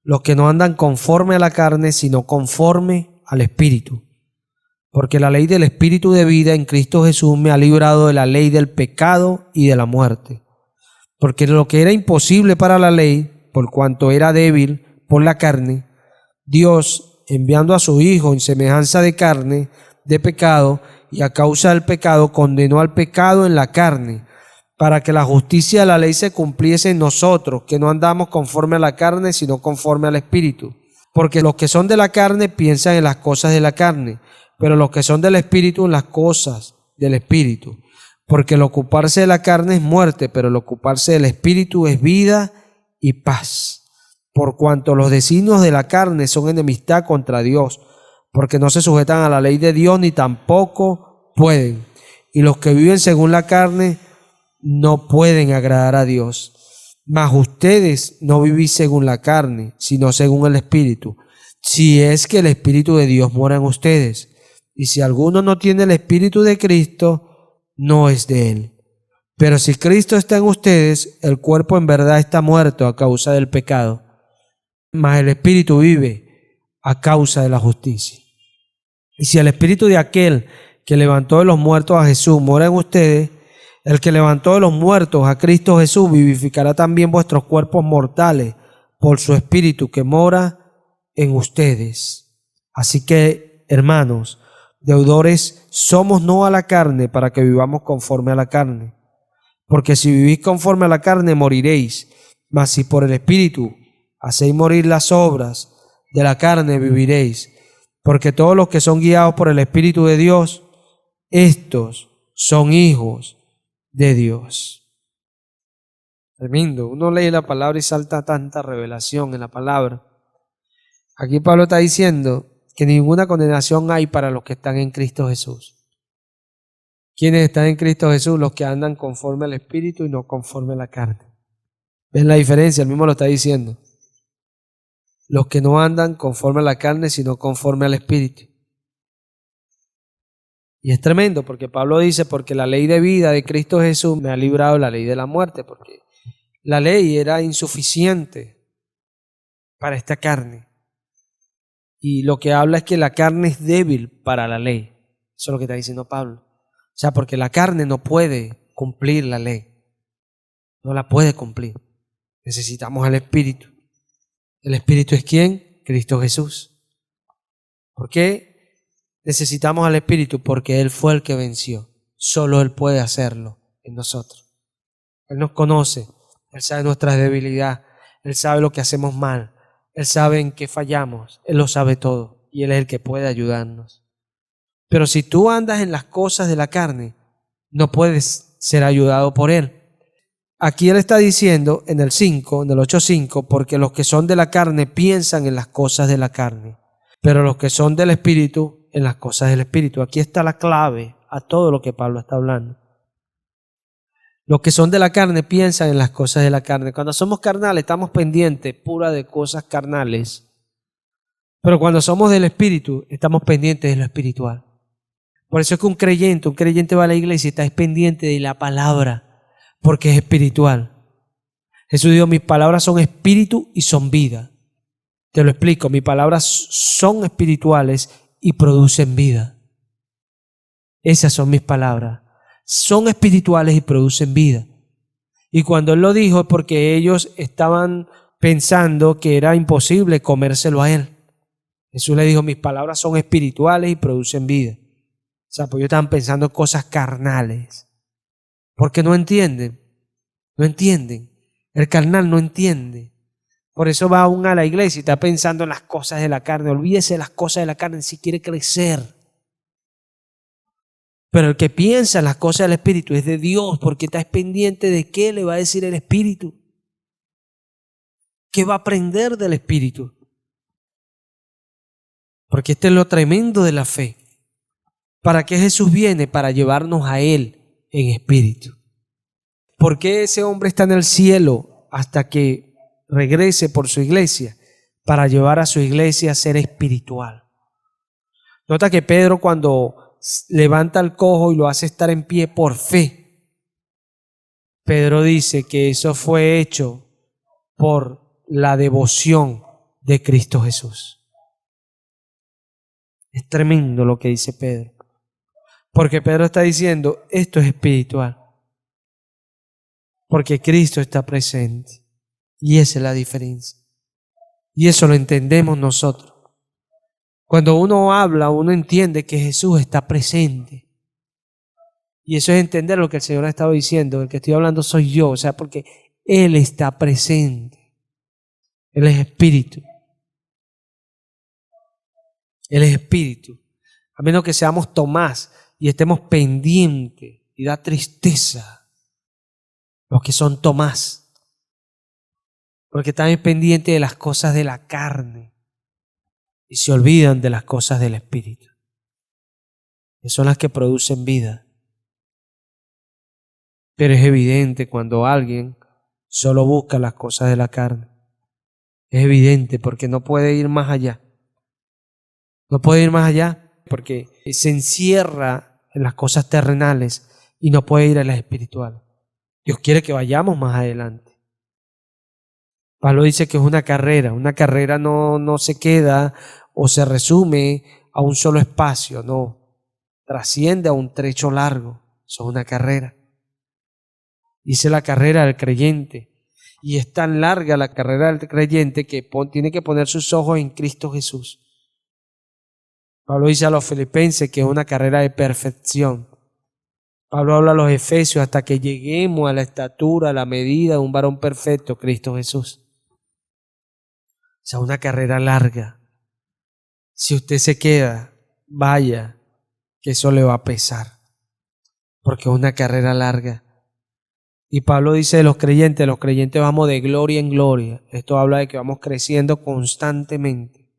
los que no andan conforme a la carne, sino conforme al Espíritu. Porque la ley del Espíritu de vida en Cristo Jesús me ha librado de la ley del pecado y de la muerte. Porque lo que era imposible para la ley, por cuanto era débil por la carne, Dios, enviando a su Hijo en semejanza de carne, de pecado, y a causa del pecado, condenó al pecado en la carne, para que la justicia de la ley se cumpliese en nosotros, que no andamos conforme a la carne, sino conforme al Espíritu. Porque los que son de la carne piensan en las cosas de la carne, pero los que son del Espíritu en las cosas del Espíritu. Porque el ocuparse de la carne es muerte, pero el ocuparse del Espíritu es vida y paz. Por cuanto los designios de la carne son enemistad contra Dios, porque no se sujetan a la ley de Dios ni tampoco pueden. Y los que viven según la carne no pueden agradar a Dios. Mas ustedes no vivís según la carne, sino según el Espíritu, si es que el Espíritu de Dios mora en ustedes. Y si alguno no tiene el Espíritu de Cristo, no es de él. Pero si Cristo está en ustedes, el cuerpo en verdad está muerto a causa del pecado, mas el Espíritu vive a causa de la justicia. Y si el Espíritu de aquel que levantó de los muertos a Jesús mora en ustedes, el que levantó de los muertos a Cristo Jesús vivificará también vuestros cuerpos mortales por su Espíritu que mora en ustedes. Así que, hermanos, deudores somos no a la carne para que vivamos conforme a la carne. Porque si vivís conforme a la carne moriréis, mas si por el Espíritu hacéis morir las obras de la carne viviréis. Porque todos los que son guiados por el Espíritu de Dios, estos son hijos de Dios. Tremendo. Uno lee la palabra y salta tanta revelación en la palabra. Aquí Pablo está diciendo que ninguna condenación hay para los que están en Cristo Jesús. ¿Quiénes están en Cristo Jesús? Los que andan conforme al Espíritu y no conforme a la carne. ¿Ven la diferencia? Él mismo lo está diciendo. Los que no andan conforme a la carne, sino conforme al Espíritu. Y es tremendo porque Pablo dice, porque la ley de vida de Cristo Jesús me ha librado de la ley de la muerte, porque la ley era insuficiente para esta carne. Y lo que habla es que la carne es débil para la ley. Eso es lo que está diciendo Pablo. O sea, porque la carne no puede cumplir la ley. No la puede cumplir. Necesitamos al Espíritu. ¿El Espíritu es quién? Cristo Jesús. ¿Por qué necesitamos al Espíritu? Porque Él fue el que venció. Solo Él puede hacerlo en nosotros. Él nos conoce. Él sabe nuestras debilidades. Él sabe lo que hacemos mal. Él sabe en qué fallamos. Él lo sabe todo. Y Él es el que puede ayudarnos. Pero si tú andas en las cosas de la carne, no puedes ser ayudado por Él. Aquí Él está diciendo en el 5, en el 8:5, porque los que son de la carne piensan en las cosas de la carne, pero los que son del Espíritu, en las cosas del Espíritu. Aquí está la clave a todo lo que Pablo está hablando. Los que son de la carne piensan en las cosas de la carne. Cuando somos carnales estamos pendientes pura de cosas carnales. Pero cuando somos del Espíritu estamos pendientes de lo espiritual. Por eso es que un creyente va a la iglesia y está pendiente de la palabra, porque es espiritual. Jesús dijo, mis palabras son espíritu y son vida. Te lo explico, mis palabras son espirituales y producen vida. Esas son mis palabras. Son espirituales y producen vida. Y cuando Él lo dijo es porque ellos estaban pensando que era imposible comérselo a Él. Jesús le dijo, mis palabras son espirituales y producen vida. O sea, pues ellos estaban pensando en cosas carnales. Porque no entienden. No entienden. El carnal no entiende. Por eso va aún a la iglesia y está pensando en las cosas de la carne. Olvídese de las cosas de la carne si quiere crecer. Pero el que piensa en las cosas del Espíritu es de Dios, porque está pendiente de qué le va a decir el Espíritu. ¿Qué va a aprender del Espíritu? Porque este es lo tremendo de la fe. ¿Para qué Jesús viene? Para llevarnos a Él en espíritu. ¿Por qué ese hombre está en el cielo hasta que regrese por su iglesia? Para llevar a su iglesia a ser espiritual. Nota que Pedro cuando levanta al cojo y lo hace estar en pie por fe, Pedro dice que eso fue hecho por la devoción de Cristo Jesús. Es tremendo lo que dice Pedro. Porque Pedro está diciendo, esto es espiritual. Porque Cristo está presente. Y esa es la diferencia. Y eso lo entendemos nosotros. Cuando uno habla, uno entiende que Jesús está presente. Y eso es entender lo que el Señor ha estado diciendo. El que estoy hablando soy yo. O sea, porque Él está presente. Él es espíritu. Él es espíritu. A menos que seamos Tomás y estemos pendientes, y da tristeza los que son Tomás, porque están pendientes de las cosas de la carne y se olvidan de las cosas del Espíritu, que son las que producen vida. Pero es evidente cuando alguien solo busca las cosas de la carne. Es evidente porque no puede ir más allá. No puede ir más allá porque se encierra en las cosas terrenales y no puede ir a las espirituales. Dios quiere que vayamos más adelante. Pablo dice que es una carrera no se queda o se resume a un solo espacio, no, trasciende a un trecho largo, eso es una carrera. Dice la carrera del creyente, y es tan larga la carrera del creyente que tiene que poner sus ojos en Cristo Jesús. Pablo dice a los filipenses que es una carrera de perfección. Pablo habla a los efesios hasta que lleguemos a la estatura, a la medida de un varón perfecto, Cristo Jesús. O sea, una carrera larga. Si usted se queda, vaya, que eso le va a pesar, porque es una carrera larga. Y Pablo dice de los creyentes vamos de gloria en gloria. Esto habla de que vamos creciendo constantemente.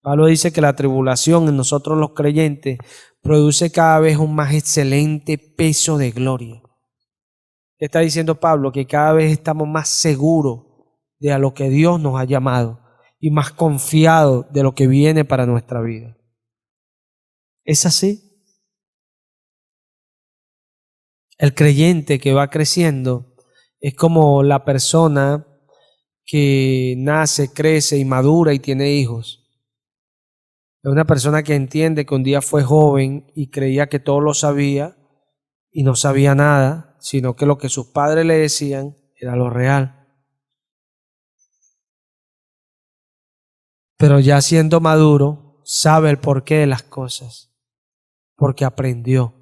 Pablo dice que la tribulación en nosotros los creyentes produce cada vez un más excelente peso de gloria. ¿Qué está diciendo Pablo? Que cada vez estamos más seguros de a lo que Dios nos ha llamado y más confiados de lo que viene para nuestra vida. ¿Es así? El creyente que va creciendo es como la persona que nace, crece y madura y tiene hijos. Es una persona que entiende que un día fue joven y creía que todo lo sabía y no sabía nada, sino que lo que sus padres le decían era lo real. Pero ya siendo maduro, sabe el porqué de las cosas, porque aprendió,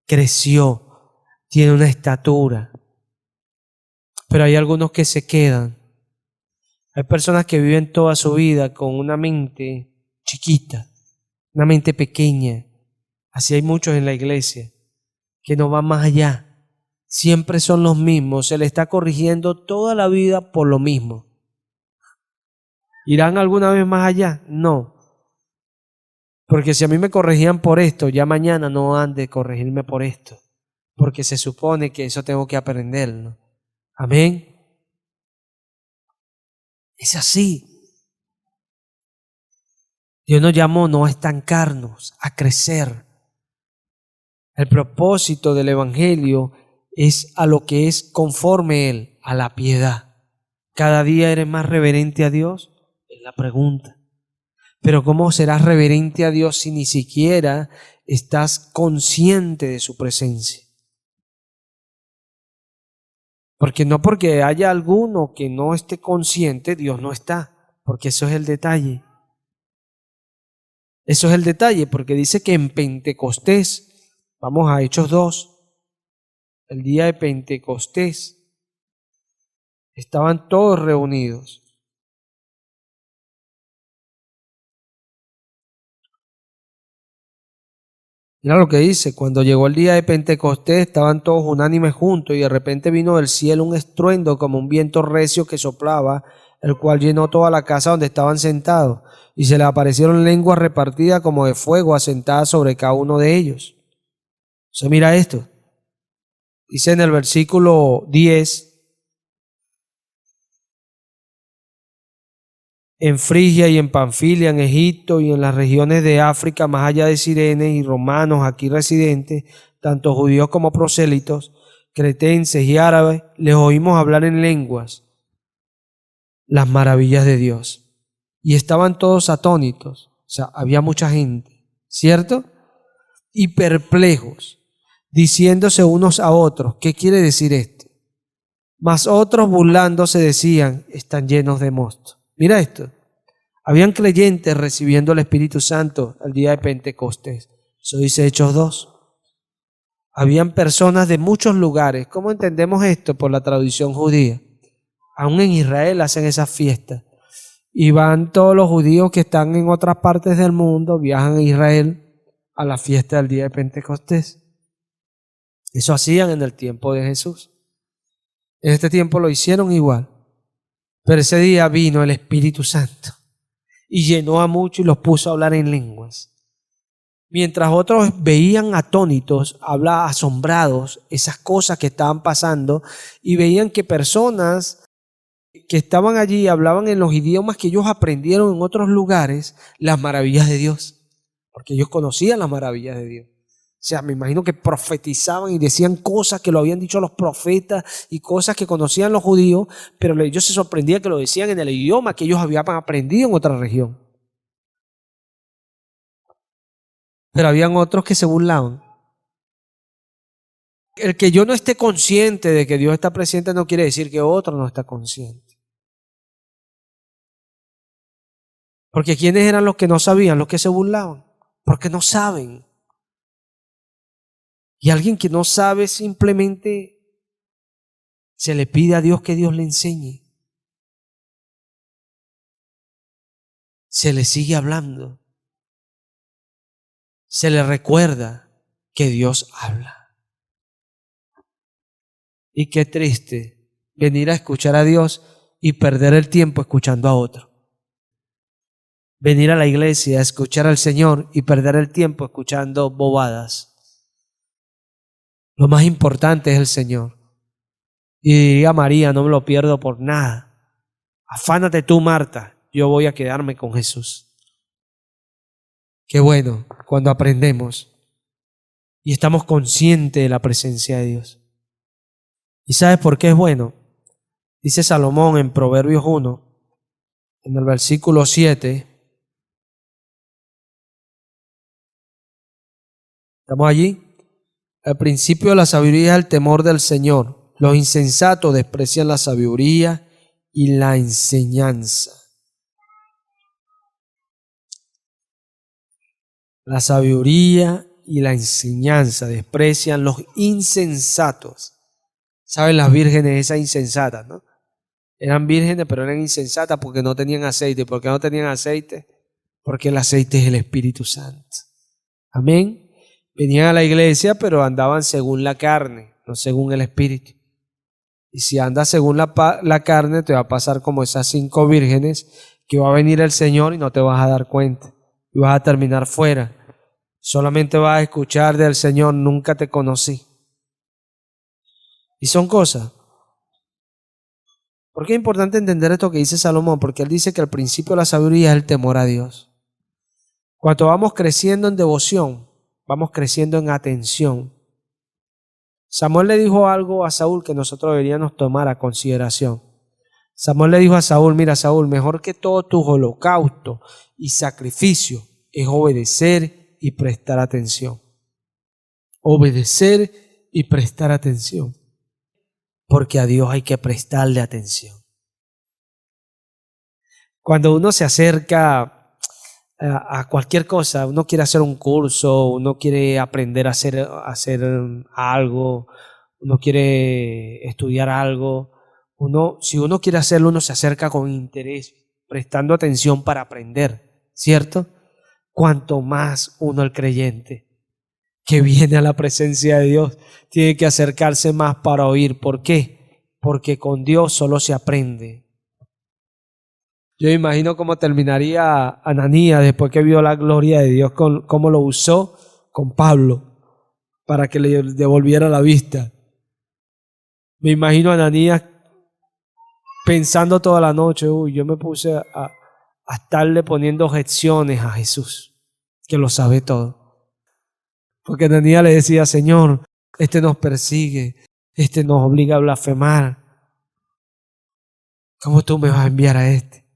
creció, tiene una estatura. Pero hay algunos que se quedan. Hay personas que viven toda su vida con una mente chiquita, una mente pequeña. Así hay muchos en la iglesia que no van más allá. Siempre son los mismos. Se le está corrigiendo toda la vida por lo mismo. ¿Irán alguna vez más allá? No. Porque si a mí me corregían por esto, ya mañana no han de corregirme por esto. Porque se supone que eso tengo que aprenderlo. Amén. Es así. Dios nos llamó no a estancarnos, a crecer. El propósito del Evangelio es a lo que es conforme Él, a la piedad. ¿Cada día eres más reverente a Dios? Es la pregunta. Pero ¿cómo serás reverente a Dios si ni siquiera estás consciente de su presencia? Porque no porque haya alguno que no esté consciente, Dios no está. Porque eso es el detalle. Eso es el detalle, porque dice que en Pentecostés, vamos a Hechos 2, el día de Pentecostés, estaban todos reunidos. Mira lo que dice, cuando llegó el día de Pentecostés estaban todos unánimes juntos y de repente vino del cielo un estruendo como un viento recio que soplaba, el cual llenó toda la casa donde estaban sentados y se les aparecieron lenguas repartidas como de fuego asentadas sobre cada uno de ellos. Entonces mira esto, dice en el versículo 10, en Frigia y en Panfilia, en Egipto y en las regiones de África, más allá de Cirene y romanos aquí residentes, tanto judíos como prosélitos, cretenses y árabes, les oímos hablar en lenguas las maravillas de Dios. Y estaban todos atónitos, o sea, había mucha gente, ¿cierto? Y perplejos, diciéndose unos a otros, ¿qué quiere decir esto? Mas otros burlándose decían, están llenos de mosto. Mira esto. Habían creyentes recibiendo el Espíritu Santo el día de Pentecostés. Eso dice Hechos 2. Habían personas de muchos lugares. ¿Cómo entendemos esto? Por la tradición judía. Aún en Israel hacen esas fiestas. Y van todos los judíos que están en otras partes del mundo, viajan a Israel a la fiesta del día de Pentecostés. Eso hacían en el tiempo de Jesús. En este tiempo lo hicieron igual. Pero ese día vino el Espíritu Santo y llenó a muchos y los puso a hablar en lenguas. Mientras otros veían atónitos, asombrados, esas cosas que estaban pasando, y veían que personas que estaban allí hablaban en los idiomas que ellos aprendieron en otros lugares, las maravillas de Dios, porque ellos conocían las maravillas de Dios. O sea, me imagino que profetizaban y decían cosas que lo habían dicho los profetas y cosas que conocían los judíos, pero ellos se sorprendían que lo decían en el idioma que ellos habían aprendido en otra región. Pero habían otros que se burlaban. El que yo no esté consciente de que Dios está presente no quiere decir que otro no está consciente. Porque ¿quiénes eran los que no sabían, los que se burlaban? Porque no saben. Y alguien que no sabe simplemente se le pide a Dios que Dios le enseñe. Se le sigue hablando. Se le recuerda que Dios habla. Y qué triste venir a escuchar a Dios y perder el tiempo escuchando a otro. Venir a la iglesia a escuchar al Señor y perder el tiempo escuchando bobadas. Lo más importante es el Señor. Y diría María, no me lo pierdo por nada. Afánate tú, Marta, yo voy a quedarme con Jesús. Qué bueno cuando aprendemos y estamos conscientes de la presencia de Dios. ¿Y sabes por qué es bueno? Dice Salomón en Proverbios 1, en el versículo 7. ¿Estamos allí? El principio de la sabiduría es el temor del Señor. Los insensatos desprecian la sabiduría y la enseñanza. La sabiduría y la enseñanza desprecian los insensatos. ¿Saben las vírgenes esas insensatas, no? Eran vírgenes, pero eran insensatas porque no tenían aceite. ¿Por qué no tenían aceite? Porque el aceite es el Espíritu Santo. Amén. Venían a la iglesia, pero andaban según la carne, no según el Espíritu. Y si andas según la carne, te va a pasar como esas 5 vírgenes, que va a venir el Señor y no te vas a dar cuenta. Y vas a terminar fuera. Solamente vas a escuchar del Señor, nunca te conocí. Y son cosas. ¿Por qué es importante entender esto que dice Salomón? Porque él dice que el principio de la sabiduría es el temor a Dios. Cuando vamos creciendo en devoción, vamos creciendo en atención. Samuel le dijo algo a Saúl que nosotros deberíamos tomar a consideración. Samuel le dijo a Saúl, mira Saúl, mejor que todos tus holocaustos y sacrificios es obedecer y prestar atención. Obedecer y prestar atención. Porque a Dios hay que prestarle atención. Cuando uno se acerca a cualquier cosa, uno quiere hacer un curso, uno quiere aprender a hacer algo, uno quiere estudiar algo, si uno quiere hacerlo, uno se acerca con interés, prestando atención para aprender, ¿cierto? Cuanto más uno, el creyente, que viene a la presencia de Dios, tiene que acercarse más para oír. ¿Por qué? Porque con Dios solo se aprende. Yo imagino cómo terminaría Ananías después que vio la gloria de Dios, cómo lo usó con Pablo para que le devolviera la vista. Me imagino a Ananías pensando toda la noche, yo me puse a estarle poniendo objeciones a Jesús, que lo sabe todo. Porque Ananías le decía, Señor, este nos persigue, este nos obliga a blasfemar. ¿Cómo tú me vas a enviar a este?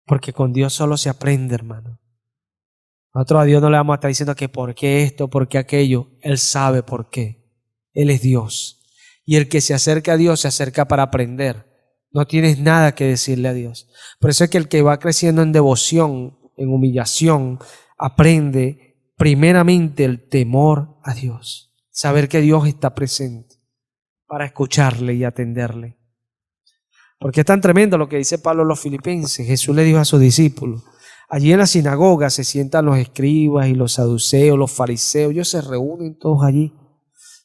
Porque con Dios solo se aprende, hermano. Nosotros a Dios no le vamos a estar diciendo que por qué esto, por qué aquello. Él sabe por qué. Él es Dios. Y el que se acerca a Dios se acerca para aprender. No tienes nada que decirle a Dios. Por eso es que el que va creciendo en devoción, en humillación, aprende primeramente el temor a Dios. Saber que Dios está presente para escucharle y atenderle. Porque es tan tremendo lo que dice Pablo a los filipenses. Jesús le dijo a sus discípulos, allí en la sinagoga se sientan los escribas y los saduceos, los fariseos, ellos se reúnen todos allí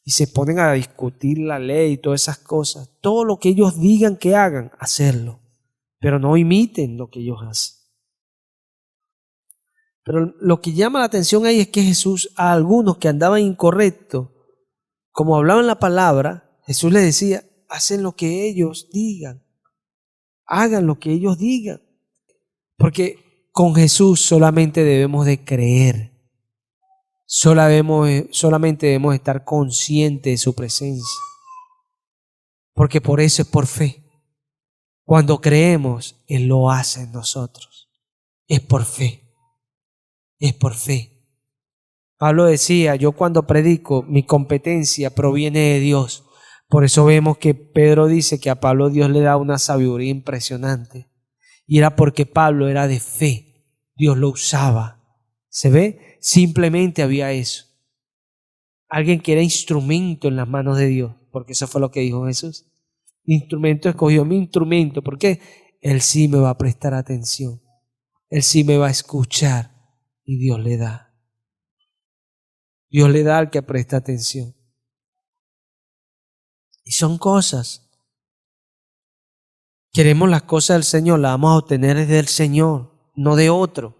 y se ponen a discutir la ley y todas esas cosas. Todo lo que ellos digan que hagan, hacerlo, pero no imiten lo que ellos hacen. Pero lo que llama la atención ahí es que Jesús a algunos que andaban incorrectos, como hablaban la palabra, Jesús les decía, hacen lo que ellos digan, hagan lo que ellos digan. Porque con Jesús solamente debemos de creer, solamente debemos estar conscientes de su presencia. Porque por eso es por fe. Cuando creemos, Él lo hace en nosotros. Es por fe. Es por fe. Pablo decía, yo cuando predico, mi competencia proviene de Dios. Por eso vemos que Pedro dice que a Pablo Dios le da una sabiduría impresionante. Y era porque Pablo era de fe. Dios lo usaba. ¿Se ve? Simplemente había eso. Alguien que era instrumento en las manos de Dios. Porque eso fue lo que dijo Jesús. Instrumento, escogió mi instrumento. ¿Por qué? Él sí me va a prestar atención. Él sí me va a escuchar. Y Dios le da. Dios le da al que presta atención. Y son cosas. Queremos las cosas del Señor, las vamos a obtener desde el Señor, no de otro.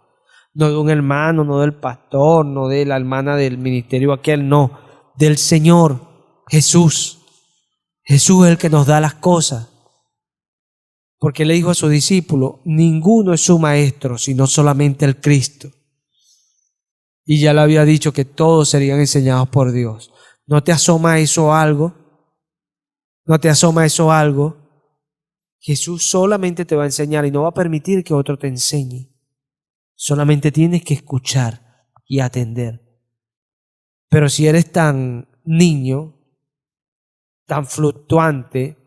No de un hermano, no del pastor, no de la hermana del ministerio aquel, no. Del Señor, Jesús. Jesús es el que nos da las cosas. Porque le dijo a sus discípulos, ninguno es su maestro, sino solamente el Cristo. Y ya le había dicho que todos serían enseñados por Dios. ¿No te asoma eso algo? ¿No te asoma eso algo? Jesús solamente te va a enseñar y no va a permitir que otro te enseñe. Solamente tienes que escuchar y atender. Pero si eres tan niño, tan fluctuante,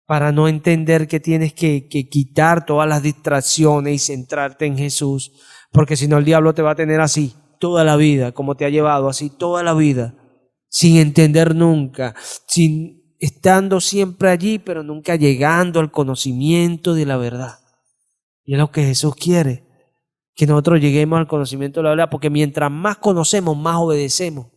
para no entender que tienes que quitar todas las distracciones y centrarte en Jesús, porque si no el diablo te va a tener así toda la vida, como te ha llevado así toda la vida, sin entender nunca, estando siempre allí, pero nunca llegando al conocimiento de la verdad. Y es lo que Jesús quiere, que nosotros lleguemos al conocimiento de la verdad, porque mientras más conocemos, más obedecemos.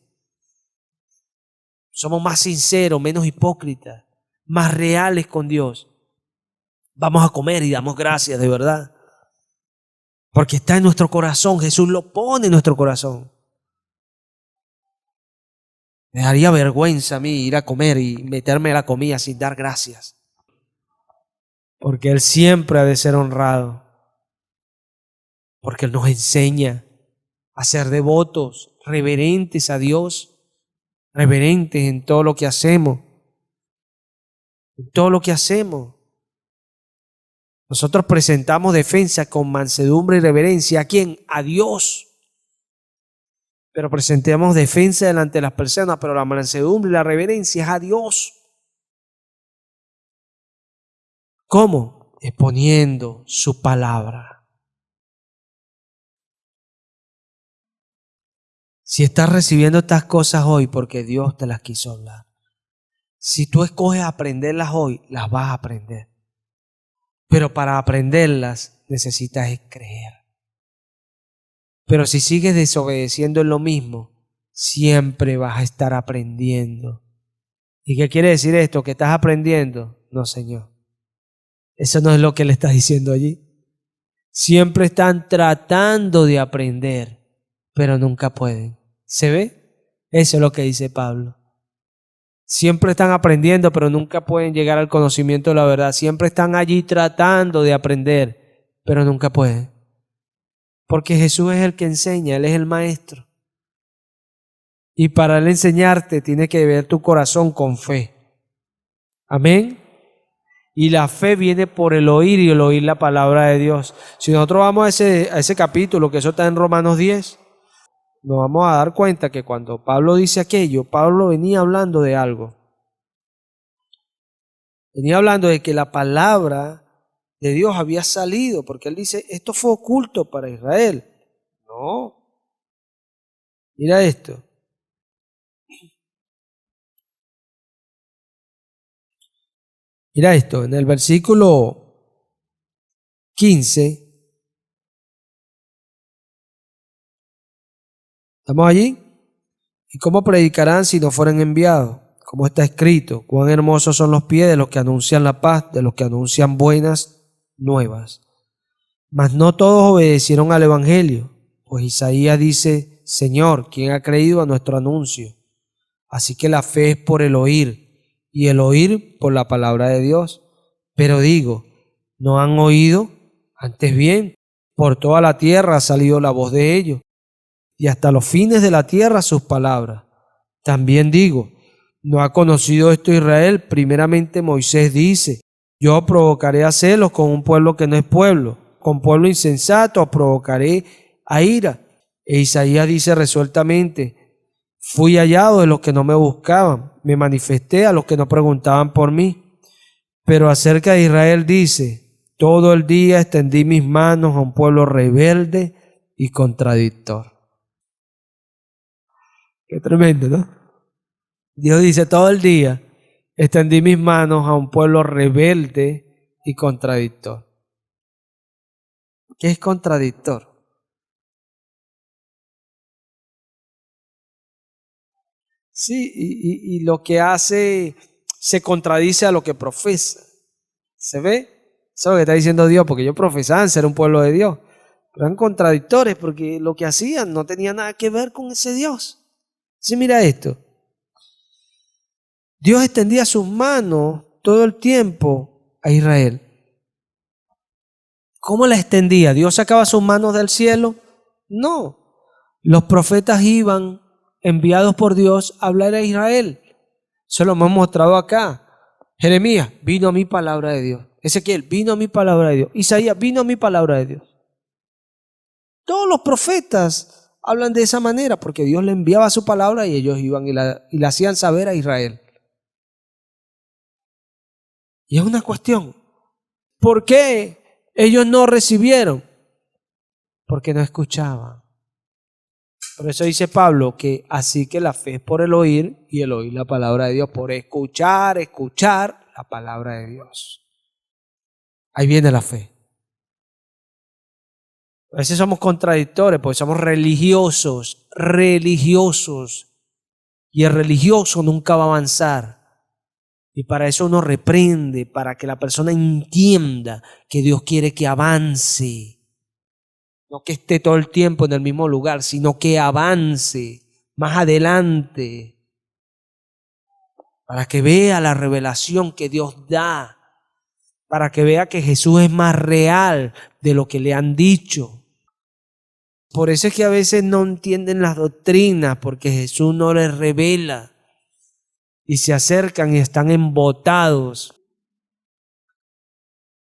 Somos más sinceros, menos hipócritas, más reales con Dios. Vamos a comer y damos gracias de verdad. Porque está en nuestro corazón, Jesús lo pone en nuestro corazón. Me daría vergüenza a mí ir a comer y meterme a la comida sin dar gracias. Porque Él siempre ha de ser honrado. Porque Él nos enseña a ser devotos, reverentes a Dios, reverentes en todo lo que hacemos. En todo lo que hacemos. Nosotros presentamos defensa con mansedumbre y reverencia. ¿A quién? A Dios. Pero presentamos defensa delante de las personas, pero la mansedumbre y la reverencia es a Dios. ¿Cómo? Exponiendo su palabra. Si estás recibiendo estas cosas hoy, porque Dios te las quiso hablar. Si tú escoges aprenderlas hoy, las vas a aprender. Pero para aprenderlas necesitas creer. Pero si sigues desobedeciendo en lo mismo, siempre vas a estar aprendiendo. ¿Y qué quiere decir esto? ¿Que estás aprendiendo? No, Señor. Eso no es lo que le estás diciendo allí. Siempre están tratando de aprender, pero nunca pueden. ¿Se ve? Eso es lo que dice Pablo. Siempre están aprendiendo, pero nunca pueden llegar al conocimiento de la verdad. Siempre están allí tratando de aprender, pero nunca pueden. Porque Jesús es el que enseña, Él es el maestro. Y para Él enseñarte, tiene que ver tu corazón con fe. Amén. Y la fe viene por el oír y el oír la palabra de Dios. Si nosotros vamos a ese capítulo, que eso está en Romanos 10, nos vamos a dar cuenta que cuando Pablo dice aquello, Pablo venía hablando de algo. Venía hablando de que la palabra de Dios había salido, porque él dice, esto fue oculto para Israel. No. Mira esto. Mira esto, en el versículo 15. ¿Estamos allí? ¿Y cómo predicarán si no fueren enviados? Como está escrito, cuán hermosos son los pies de los que anuncian la paz, de los que anuncian buenas nuevas. Mas no todos obedecieron al evangelio. Pues Isaías dice: Señor, ¿quién ha creído a nuestro anuncio? Así que la fe es por el oír, y el oír por la palabra de Dios. Pero digo, ¿no han oído? Antes bien, por toda la tierra ha salido la voz de ellos, y hasta los fines de la tierra sus palabras. También digo, ¿no ha conocido esto Israel? Primeramente Moisés dice: yo provocaré a celos con un pueblo que no es pueblo, con pueblo insensato provocaré a ira. E Isaías dice resueltamente: fui hallado de los que no me buscaban, me manifesté a los que no preguntaban por mí. Pero acerca de Israel dice: todo el día extendí mis manos a un pueblo rebelde y contradictor. Qué tremendo, ¿no? Dios dice: todo el día extendí mis manos a un pueblo rebelde y contradictor. ¿Qué es contradictor? Sí, y lo que hace se contradice a lo que profesa. ¿Se ve? Eso es lo que está diciendo Dios, porque ellos profesaban ser un pueblo de Dios. Pero eran contradictores porque lo que hacían no tenía nada que ver con ese Dios. Sí, mira esto. Dios extendía sus manos todo el tiempo a Israel. ¿Cómo la extendía? ¿Dios sacaba sus manos del cielo? No. Los profetas iban enviados por Dios a hablar a Israel. Eso lo hemos mostrado acá. Jeremías: vino a mí palabra de Dios. Ezequiel: vino a mí palabra de Dios. Isaías: vino a mí palabra de Dios. Todos los profetas hablan de esa manera porque Dios le enviaba su palabra y ellos iban y la hacían saber a Israel. Y es una cuestión. ¿Por qué ellos no recibieron? Porque no escuchaban. Por eso dice Pablo que así que la fe es por el oír y el oír la palabra de Dios, por escuchar la palabra de Dios. Ahí viene la fe. A veces somos contradictores porque somos religiosos. Y el religioso nunca va a avanzar. Y para eso uno reprende, para que la persona entienda que Dios quiere que avance. No que esté todo el tiempo en el mismo lugar, sino que avance más adelante. Para que vea la revelación que Dios da. Para que vea que Jesús es más real de lo que le han dicho. Por eso es que a veces no entienden las doctrinas, porque Jesús no les revela. Y se acercan y están embotados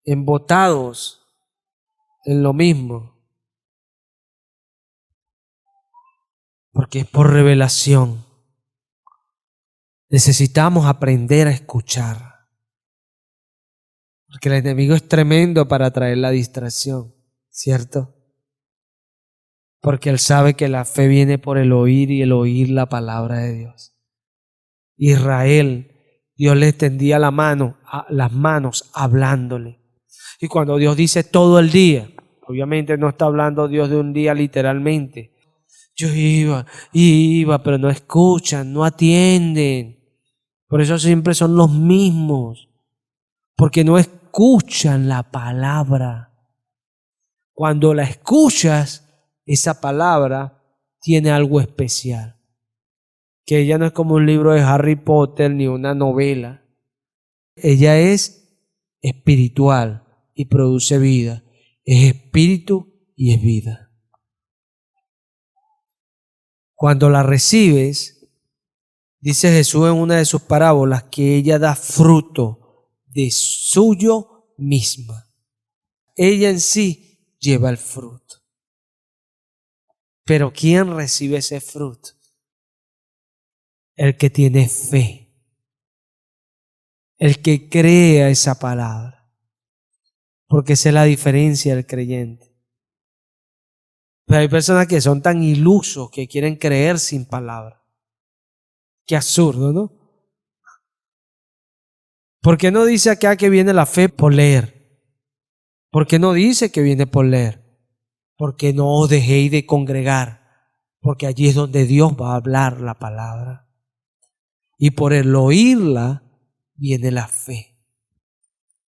en lo mismo. Porque es por revelación. Necesitamos aprender a escuchar. Porque el enemigo es tremendo para traer la distracción, ¿cierto? Porque él sabe que la fe viene por el oír y el oír la palabra de Dios. Israel, Dios le extendía las manos hablándole. Y cuando Dios dice todo el día, obviamente no está hablando Dios de un día literalmente. Yo iba, pero no escuchan, no atienden. Por eso siempre son los mismos, porque no escuchan la palabra. Cuando la escuchas, esa palabra tiene algo especial. Que ella no es como un libro de Harry Potter ni una novela. Ella es espiritual y produce vida. Es espíritu y es vida. Cuando la recibes, dice Jesús en una de sus parábolas que ella da fruto de suyo misma. Ella en sí lleva el fruto. Pero ¿quién recibe ese fruto? El que tiene fe. El que crea esa palabra. Porque esa es la diferencia del creyente. Pero hay personas que son tan ilusos que quieren creer sin palabra. Qué absurdo, ¿no? ¿Por qué no dice acá que viene la fe por leer? ¿Por qué no dice que viene por leer? Porque no os dejéis de congregar. Porque allí es donde Dios va a hablar la palabra. Y por el oírla viene la fe.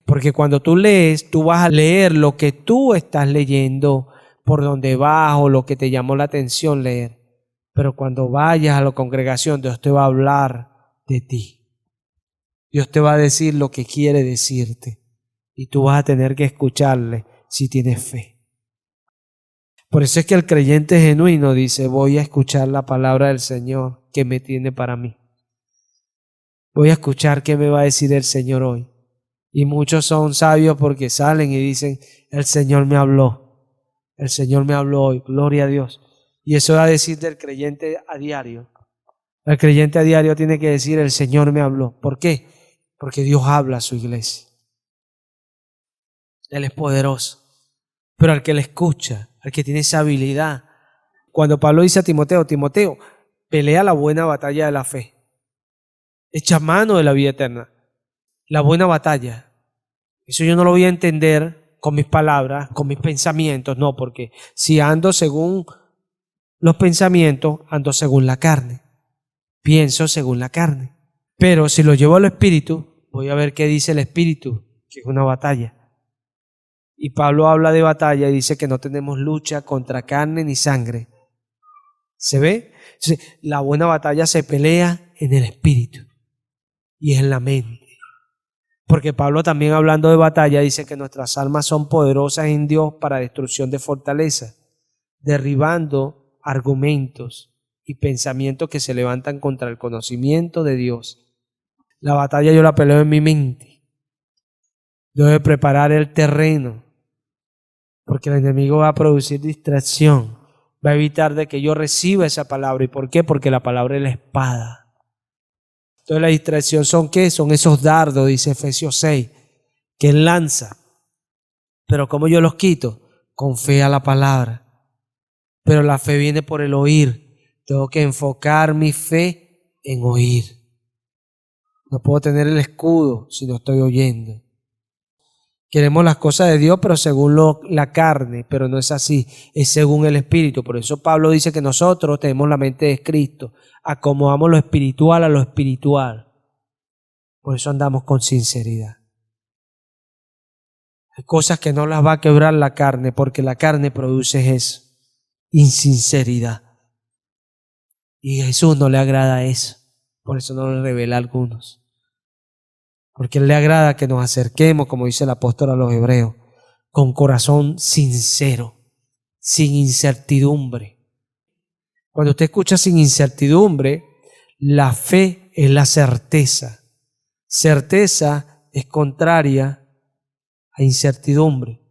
Porque cuando tú lees, tú vas a leer lo que tú estás leyendo, por donde vas o lo que te llamó la atención leer. Pero cuando vayas a la congregación, Dios te va a hablar de ti. Dios te va a decir lo que quiere decirte. Y tú vas a tener que escucharle si tienes fe. Por eso es que el creyente genuino dice, voy a escuchar la palabra del Señor que me tiene para mí. Voy a escuchar qué me va a decir el Señor hoy. Y muchos son sabios porque salen y dicen, el Señor me habló. El Señor me habló hoy, gloria a Dios. Y eso va a decir del creyente a diario. El creyente a diario tiene que decir, el Señor me habló. ¿Por qué? Porque Dios habla a su iglesia. Él es poderoso. Pero al que le escucha, al que tiene esa habilidad. Cuando Pablo dice a Timoteo, Timoteo, pelea la buena batalla de la fe. Echa mano de la vida eterna. La buena batalla. Eso yo no lo voy a entender con mis palabras, con mis pensamientos, no, porque si ando según los pensamientos, ando según la carne. Pienso según la carne. Pero si lo llevo al espíritu, voy a ver qué dice el espíritu, que es una batalla. Y Pablo habla de batalla y dice que no tenemos lucha contra carne ni sangre. ¿Se ve? Entonces, la buena batalla se pelea en el espíritu y en la mente. Porque Pablo también hablando de batalla dice que nuestras almas son poderosas en Dios para destrucción de fortaleza, derribando argumentos y pensamientos que se levantan contra el conocimiento de Dios. La batalla yo la peleo en mi mente. Debo preparar el terreno, porque el enemigo va a producir distracción, va a evitar de que yo reciba esa palabra. ¿Y por qué? Porque la palabra es la espada. Entonces la distracción son ¿qué? Son esos dardos, dice Efesios 6, que él lanza. Pero ¿cómo yo los quito? Con fe a la palabra. Pero la fe viene por el oír. Tengo que enfocar mi fe en oír. No puedo tener el escudo si no estoy oyendo. Queremos las cosas de Dios, pero según la carne, pero no es así, es según el Espíritu. Por eso Pablo dice que nosotros tenemos la mente de Cristo, acomodamos lo espiritual a lo espiritual. Por eso andamos con sinceridad. Hay cosas que no las va a quebrar la carne, porque la carne produce eso, insinceridad. Y a Jesús no le agrada eso, por eso no le revela a algunos. Porque Él le agrada que nos acerquemos, como dice el apóstol a los hebreos, con corazón sincero, sin incertidumbre. Cuando usted escucha sin incertidumbre, la fe es la certeza. Certeza es contraria a incertidumbre,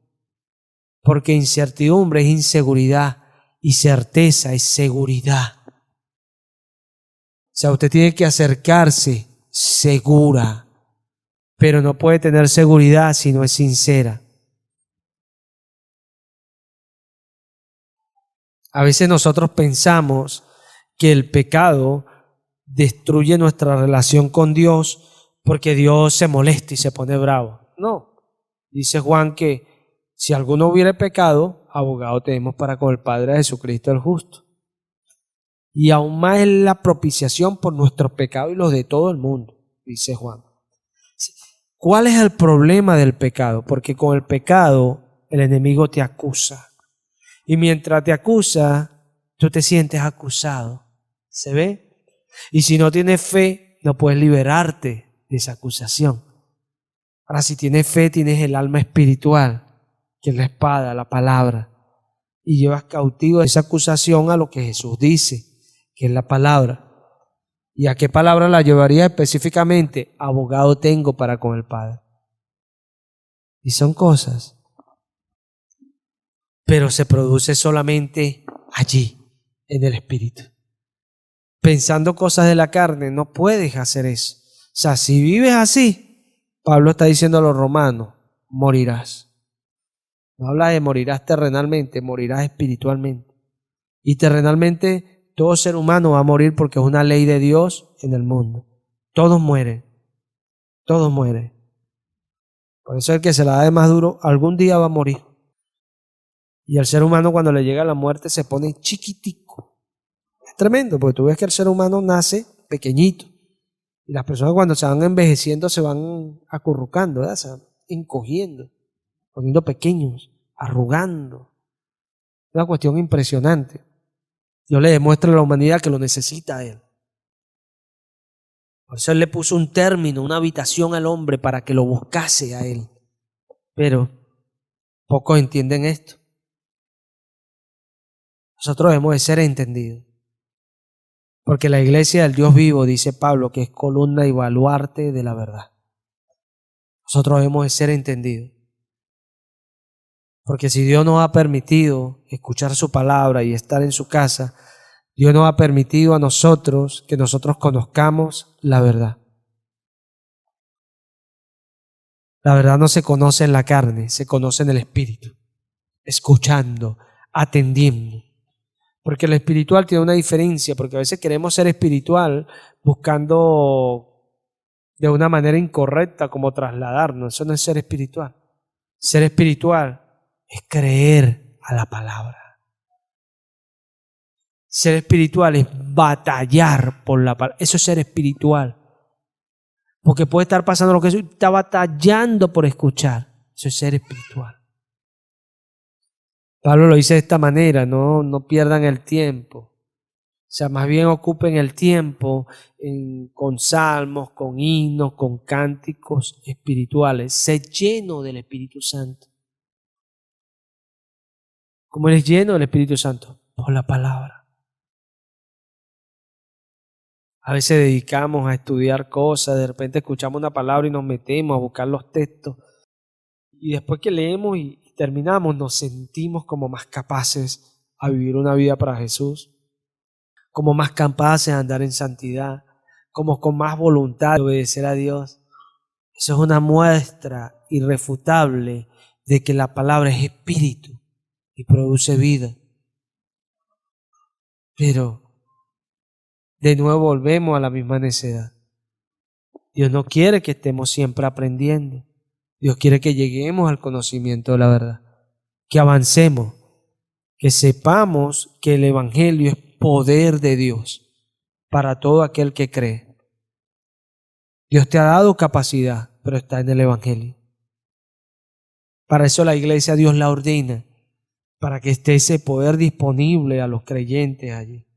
porque incertidumbre es inseguridad y certeza es seguridad. O sea, usted tiene que acercarse segura, pero no puede tener seguridad si no es sincera. A veces nosotros pensamos que el pecado destruye nuestra relación con Dios porque Dios se molesta y se pone bravo. No, dice Juan que si alguno hubiera pecado, abogado tenemos para con el Padre, Jesucristo el justo. Y aún más es la propiciación por nuestros pecados y los de todo el mundo, dice Juan. ¿Cuál es el problema del pecado? Porque con el pecado el enemigo te acusa. Y mientras te acusa, tú te sientes acusado. ¿Se ve? Y si no tienes fe, no puedes liberarte de esa acusación. Ahora, si tienes fe, tienes el alma espiritual, que es la espada, la palabra. Y llevas cautivo esa acusación a lo que Jesús dice, que es la palabra. ¿Y a qué palabra la llevaría específicamente? Abogado tengo para con el Padre. Y son cosas. Pero se produce solamente allí, en el Espíritu. Pensando cosas de la carne, no puedes hacer eso. O sea, si vives así, Pablo está diciendo a los romanos, morirás. No habla de morirás terrenalmente, morirás espiritualmente. Y terrenalmente, todo ser humano va a morir porque es una ley de Dios en el mundo. Todos mueren. Todos mueren. Por eso el que se la da de más duro, algún día va a morir. Y el ser humano cuando le llega la muerte se pone chiquitico. Es tremendo, porque tú ves que el ser humano nace pequeñito. Y las personas cuando se van envejeciendo se van acurrucando, ¿verdad? Se van encogiendo, poniendo pequeños, arrugando. Una cuestión impresionante. Dios le demuestra a la humanidad que lo necesita a Él. Por eso Él le puso un término, una habitación al hombre para que lo buscase a Él. Pero pocos entienden esto. Nosotros debemos de ser entendidos. Porque la iglesia del Dios vivo, dice Pablo, que es columna y baluarte de la verdad. Nosotros debemos de ser entendidos. Porque si Dios nos ha permitido escuchar su palabra y estar en su casa, Dios nos ha permitido a nosotros que nosotros conozcamos la verdad. La verdad no se conoce en la carne, se conoce en el espíritu, escuchando, atendiendo. Porque lo espiritual tiene una diferencia, porque a veces queremos ser espiritual buscando de una manera incorrecta como trasladarnos. Eso no es ser espiritual. Ser espiritual es creer a la palabra. Ser espiritual es batallar por la palabra. Eso es ser espiritual. Porque puede estar pasando lo que está batallando por escuchar. Eso es ser espiritual. Pablo lo dice de esta manera, no pierdan el tiempo. O sea, más bien ocupen el tiempo con salmos, con himnos, con cánticos espirituales. Sé lleno del Espíritu Santo. ¿Cómo eres lleno del Espíritu Santo? Por la palabra. A veces dedicamos a estudiar cosas, de repente escuchamos una palabra y nos metemos a buscar los textos. Y después que leemos y terminamos, nos sentimos como más capaces a vivir una vida para Jesús, como más capaces de andar en santidad, como con más voluntad de obedecer a Dios. Eso es una muestra irrefutable de que la palabra es espíritu y produce vida. Pero de nuevo volvemos a la misma necedad. Dios no quiere que estemos siempre aprendiendo. Dios quiere que lleguemos al conocimiento de la verdad, que avancemos, que sepamos que el Evangelio es poder de Dios para todo aquel que cree. Dios te ha dado capacidad, pero está en el Evangelio. Para eso la iglesia Dios la ordena, para que esté ese poder disponible a los creyentes allí,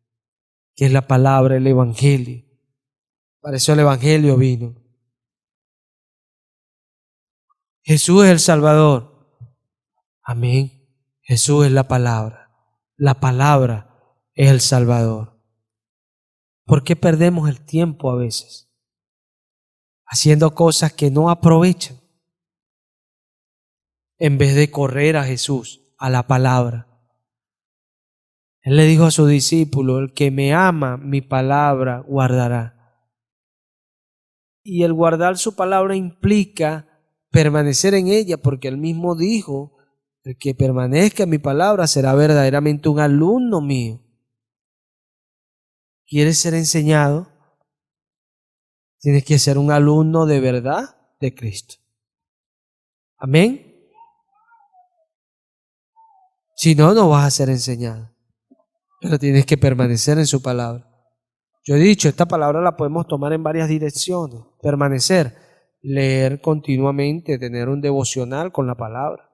que es la palabra, el Evangelio. Para eso el Evangelio vino. Jesús es el Salvador. Amén. Jesús es la palabra. La palabra es el Salvador. ¿Por qué perdemos el tiempo a veces haciendo cosas que no aprovechan en vez de correr a Jesús, a la palabra? Él le dijo a sus discípulos: el que me ama, mi palabra guardará. Y el guardar su palabra implica permanecer en ella, porque él mismo dijo: el que permanezca en mi palabra será verdaderamente un alumno mío. ¿Quieres ser enseñado? Tienes que ser un alumno de verdad de Cristo. Amén. Si no, no vas a ser enseñado. Pero tienes que permanecer en su palabra. Yo he dicho, esta palabra la podemos tomar en varias direcciones. Permanecer, leer continuamente, tener un devocional con la palabra.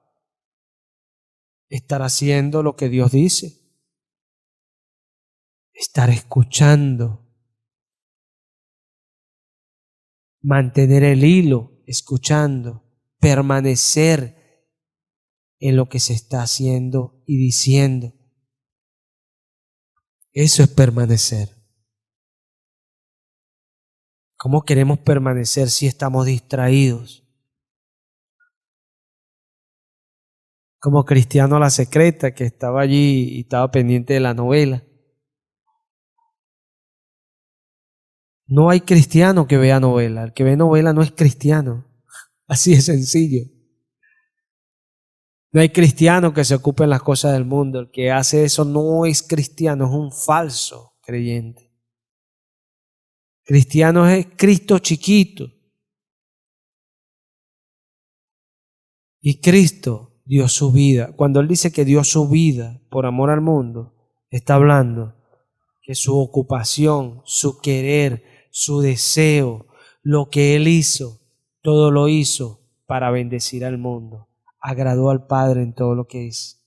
Estar haciendo lo que Dios dice. Estar escuchando. Mantener el hilo, escuchando. Permanecer en lo que se está haciendo y diciendo. Eso es permanecer. ¿Cómo queremos permanecer si estamos distraídos? Como Cristiano La Secreta, que estaba allí y estaba pendiente de la novela. No hay cristiano que vea novela. El que ve novela no es cristiano. Así de sencillo. No hay cristiano que se ocupe en las cosas del mundo. El que hace eso no es cristiano, es un falso creyente. Cristiano es Cristo chiquito. Y Cristo dio su vida. Cuando Él dice que dio su vida por amor al mundo, está hablando que su ocupación, su querer, su deseo, lo que Él hizo, todo lo hizo para bendecir al mundo. Agradó al Padre en todo lo que hizo.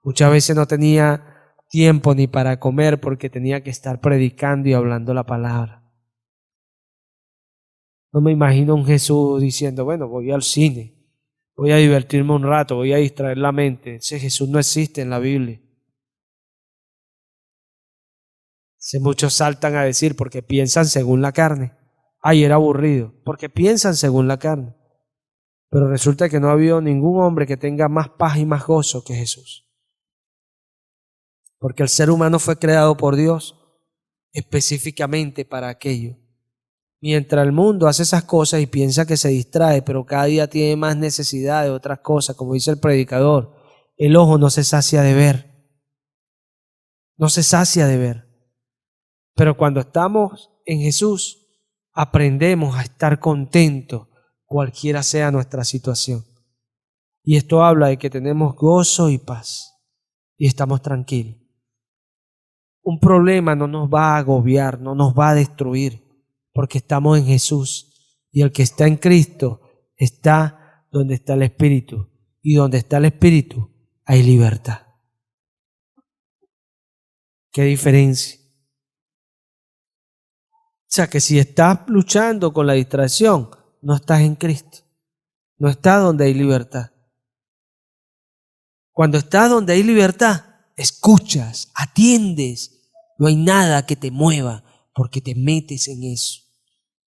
Muchas veces no tenía tiempo ni para comer porque tenía que estar predicando y hablando la palabra. No me imagino un Jesús diciendo, bueno, voy al cine, voy a divertirme un rato, voy a distraer la mente. Ese Jesús no existe en la Biblia. Muchos saltan a decir porque piensan según la carne. Ay, era aburrido, porque piensan según la carne. Pero resulta que no ha habido ningún hombre que tenga más paz y más gozo que Jesús. Porque el ser humano fue creado por Dios específicamente para aquello. Mientras el mundo hace esas cosas y piensa que se distrae, pero cada día tiene más necesidad de otras cosas, como dice el predicador, el ojo no se sacia de ver. No se sacia de ver. Pero cuando estamos en Jesús, aprendemos a estar contentos, cualquiera sea nuestra situación. Y esto habla de que tenemos gozo y paz y estamos tranquilos. Un problema no nos va a agobiar, no nos va a destruir, porque estamos en Jesús. Y el que está en Cristo está donde está el Espíritu. Y donde está el Espíritu hay libertad. ¿Qué diferencia? O sea que si estás luchando con la distracción, no estás en Cristo. No estás donde hay libertad. Cuando estás donde hay libertad, escuchas, atiendes. No hay nada que te mueva porque te metes en eso.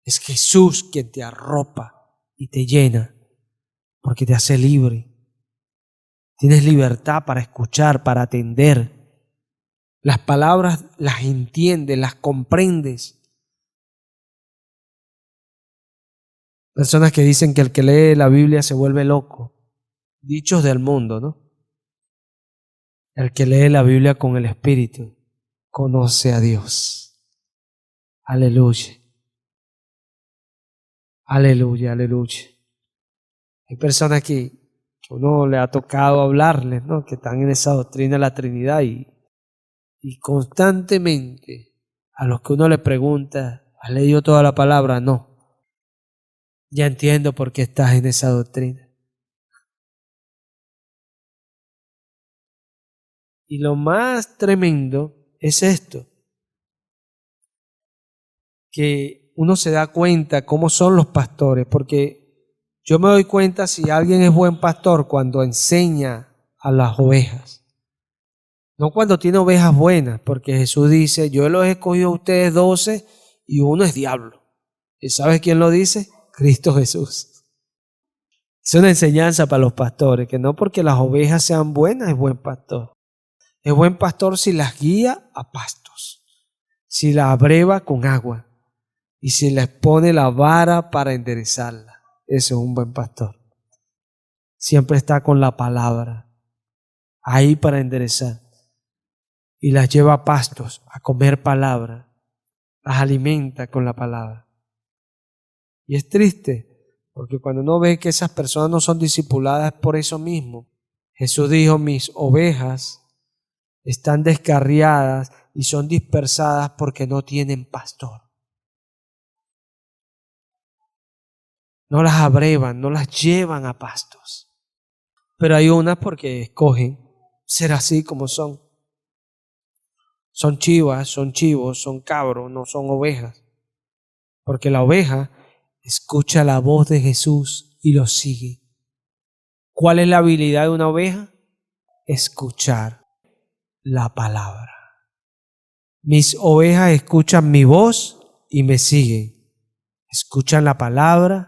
Es Jesús quien te arropa y te llena porque te hace libre. Tienes libertad para escuchar, para atender. Las palabras las entiendes, las comprendes. Personas que dicen que el que lee la Biblia se vuelve loco. Dichos del mundo, ¿no? El que lee la Biblia con el Espíritu conoce a Dios. Aleluya. Aleluya, aleluya. Hay personas que uno le ha tocado hablarles, ¿no? Que están en esa doctrina de la Trinidad y constantemente a los que uno le pregunta, ¿has leído toda la palabra? No. Ya entiendo por qué estás en esa doctrina. Y lo más tremendo es esto, que uno se da cuenta cómo son los pastores, porque yo me doy cuenta si alguien es buen pastor cuando enseña a las ovejas, no cuando tiene ovejas buenas, porque Jesús dice, yo los he escogido a ustedes 12 y uno es diablo. ¿Y sabes quién lo dice? Cristo Jesús. Es una enseñanza para los pastores, que no porque las ovejas sean buenas es buen pastor. Es buen pastor si las guía a pastos, si las abreva con agua y si les pone la vara para enderezarla. Eso es un buen pastor. Siempre está con la palabra ahí para enderezar y las lleva a pastos, a comer palabra, las alimenta con la palabra. Y es triste porque cuando uno ve que esas personas no son discipuladas por eso mismo. Jesús dijo, mis ovejas están descarriadas y son dispersadas porque no tienen pastor. No las abrevan, no las llevan a pastos. Pero hay unas porque escogen ser así como son. Son chivas, son chivos, son cabros, no son ovejas. Porque la oveja escucha la voz de Jesús y lo sigue. ¿Cuál es la habilidad de una oveja? Escuchar la palabra. Mis ovejas escuchan mi voz y me siguen. Escuchan la palabra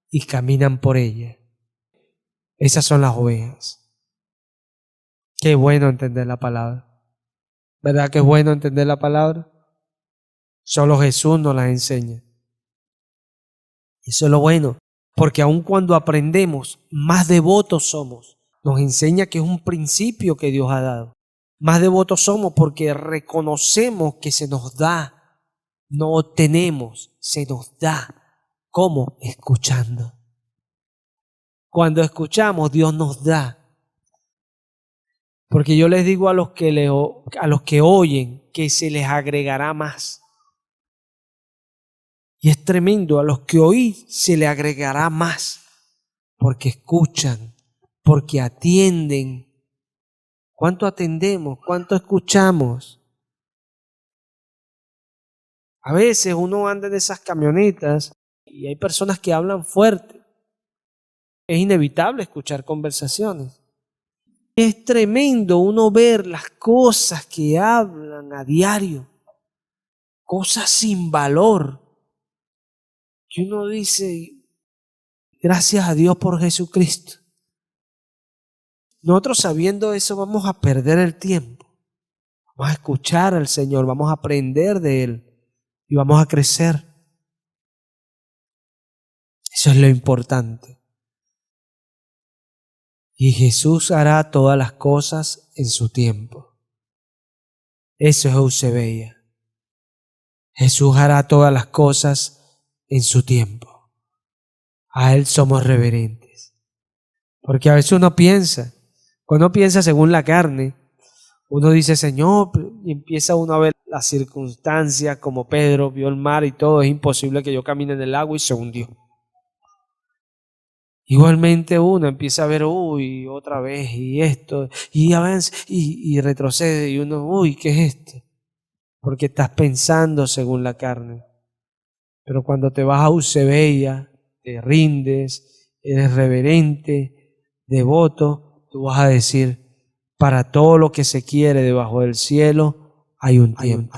y caminan por ella. Esas son las ovejas. Qué bueno entender la palabra. ¿Verdad que es bueno entender la palabra? Solo Jesús nos la enseña. Eso es lo bueno, porque aun cuando aprendemos, más devotos somos. Nos enseña que es un principio que Dios ha dado. Más devotos somos porque reconocemos que se nos da, no tenemos, se nos da. ¿Cómo? Escuchando. Cuando escuchamos, Dios nos da. Porque yo les digo a los que oyen que se les agregará más. Y es tremendo, a los que oí se les agregará más. Porque escuchan, porque atienden. ¿Cuánto atendemos? ¿Cuánto escuchamos? A veces uno anda en esas camionetas y hay personas que hablan fuerte. Es inevitable escuchar conversaciones. Es tremendo uno ver las cosas que hablan a diario, cosas sin valor. Que uno dice, gracias a Dios por Jesucristo. Nosotros sabiendo eso vamos a perder el tiempo. Vamos a escuchar al Señor, vamos a aprender de Él y vamos a crecer. Eso es lo importante. Y Jesús hará todas las cosas en su tiempo. Eso es Eusebia. Jesús hará todas las cosas en su tiempo. A Él somos reverentes. Porque a veces uno piensa, cuando uno piensa según la carne, uno dice, Señor, y empieza uno a ver las circunstancias, como Pedro vio el mar y todo, es imposible que yo camine en el agua y se hundió. Igualmente uno empieza a ver, uy, otra vez, y esto, y avanza, y retrocede, y uno, uy, ¿qué es esto? Porque estás pensando según la carne. Pero cuando te vas a Eusebia, te rindes, eres reverente, devoto, tú vas a decir, para todo lo que se quiere debajo del cielo hay un tiempo.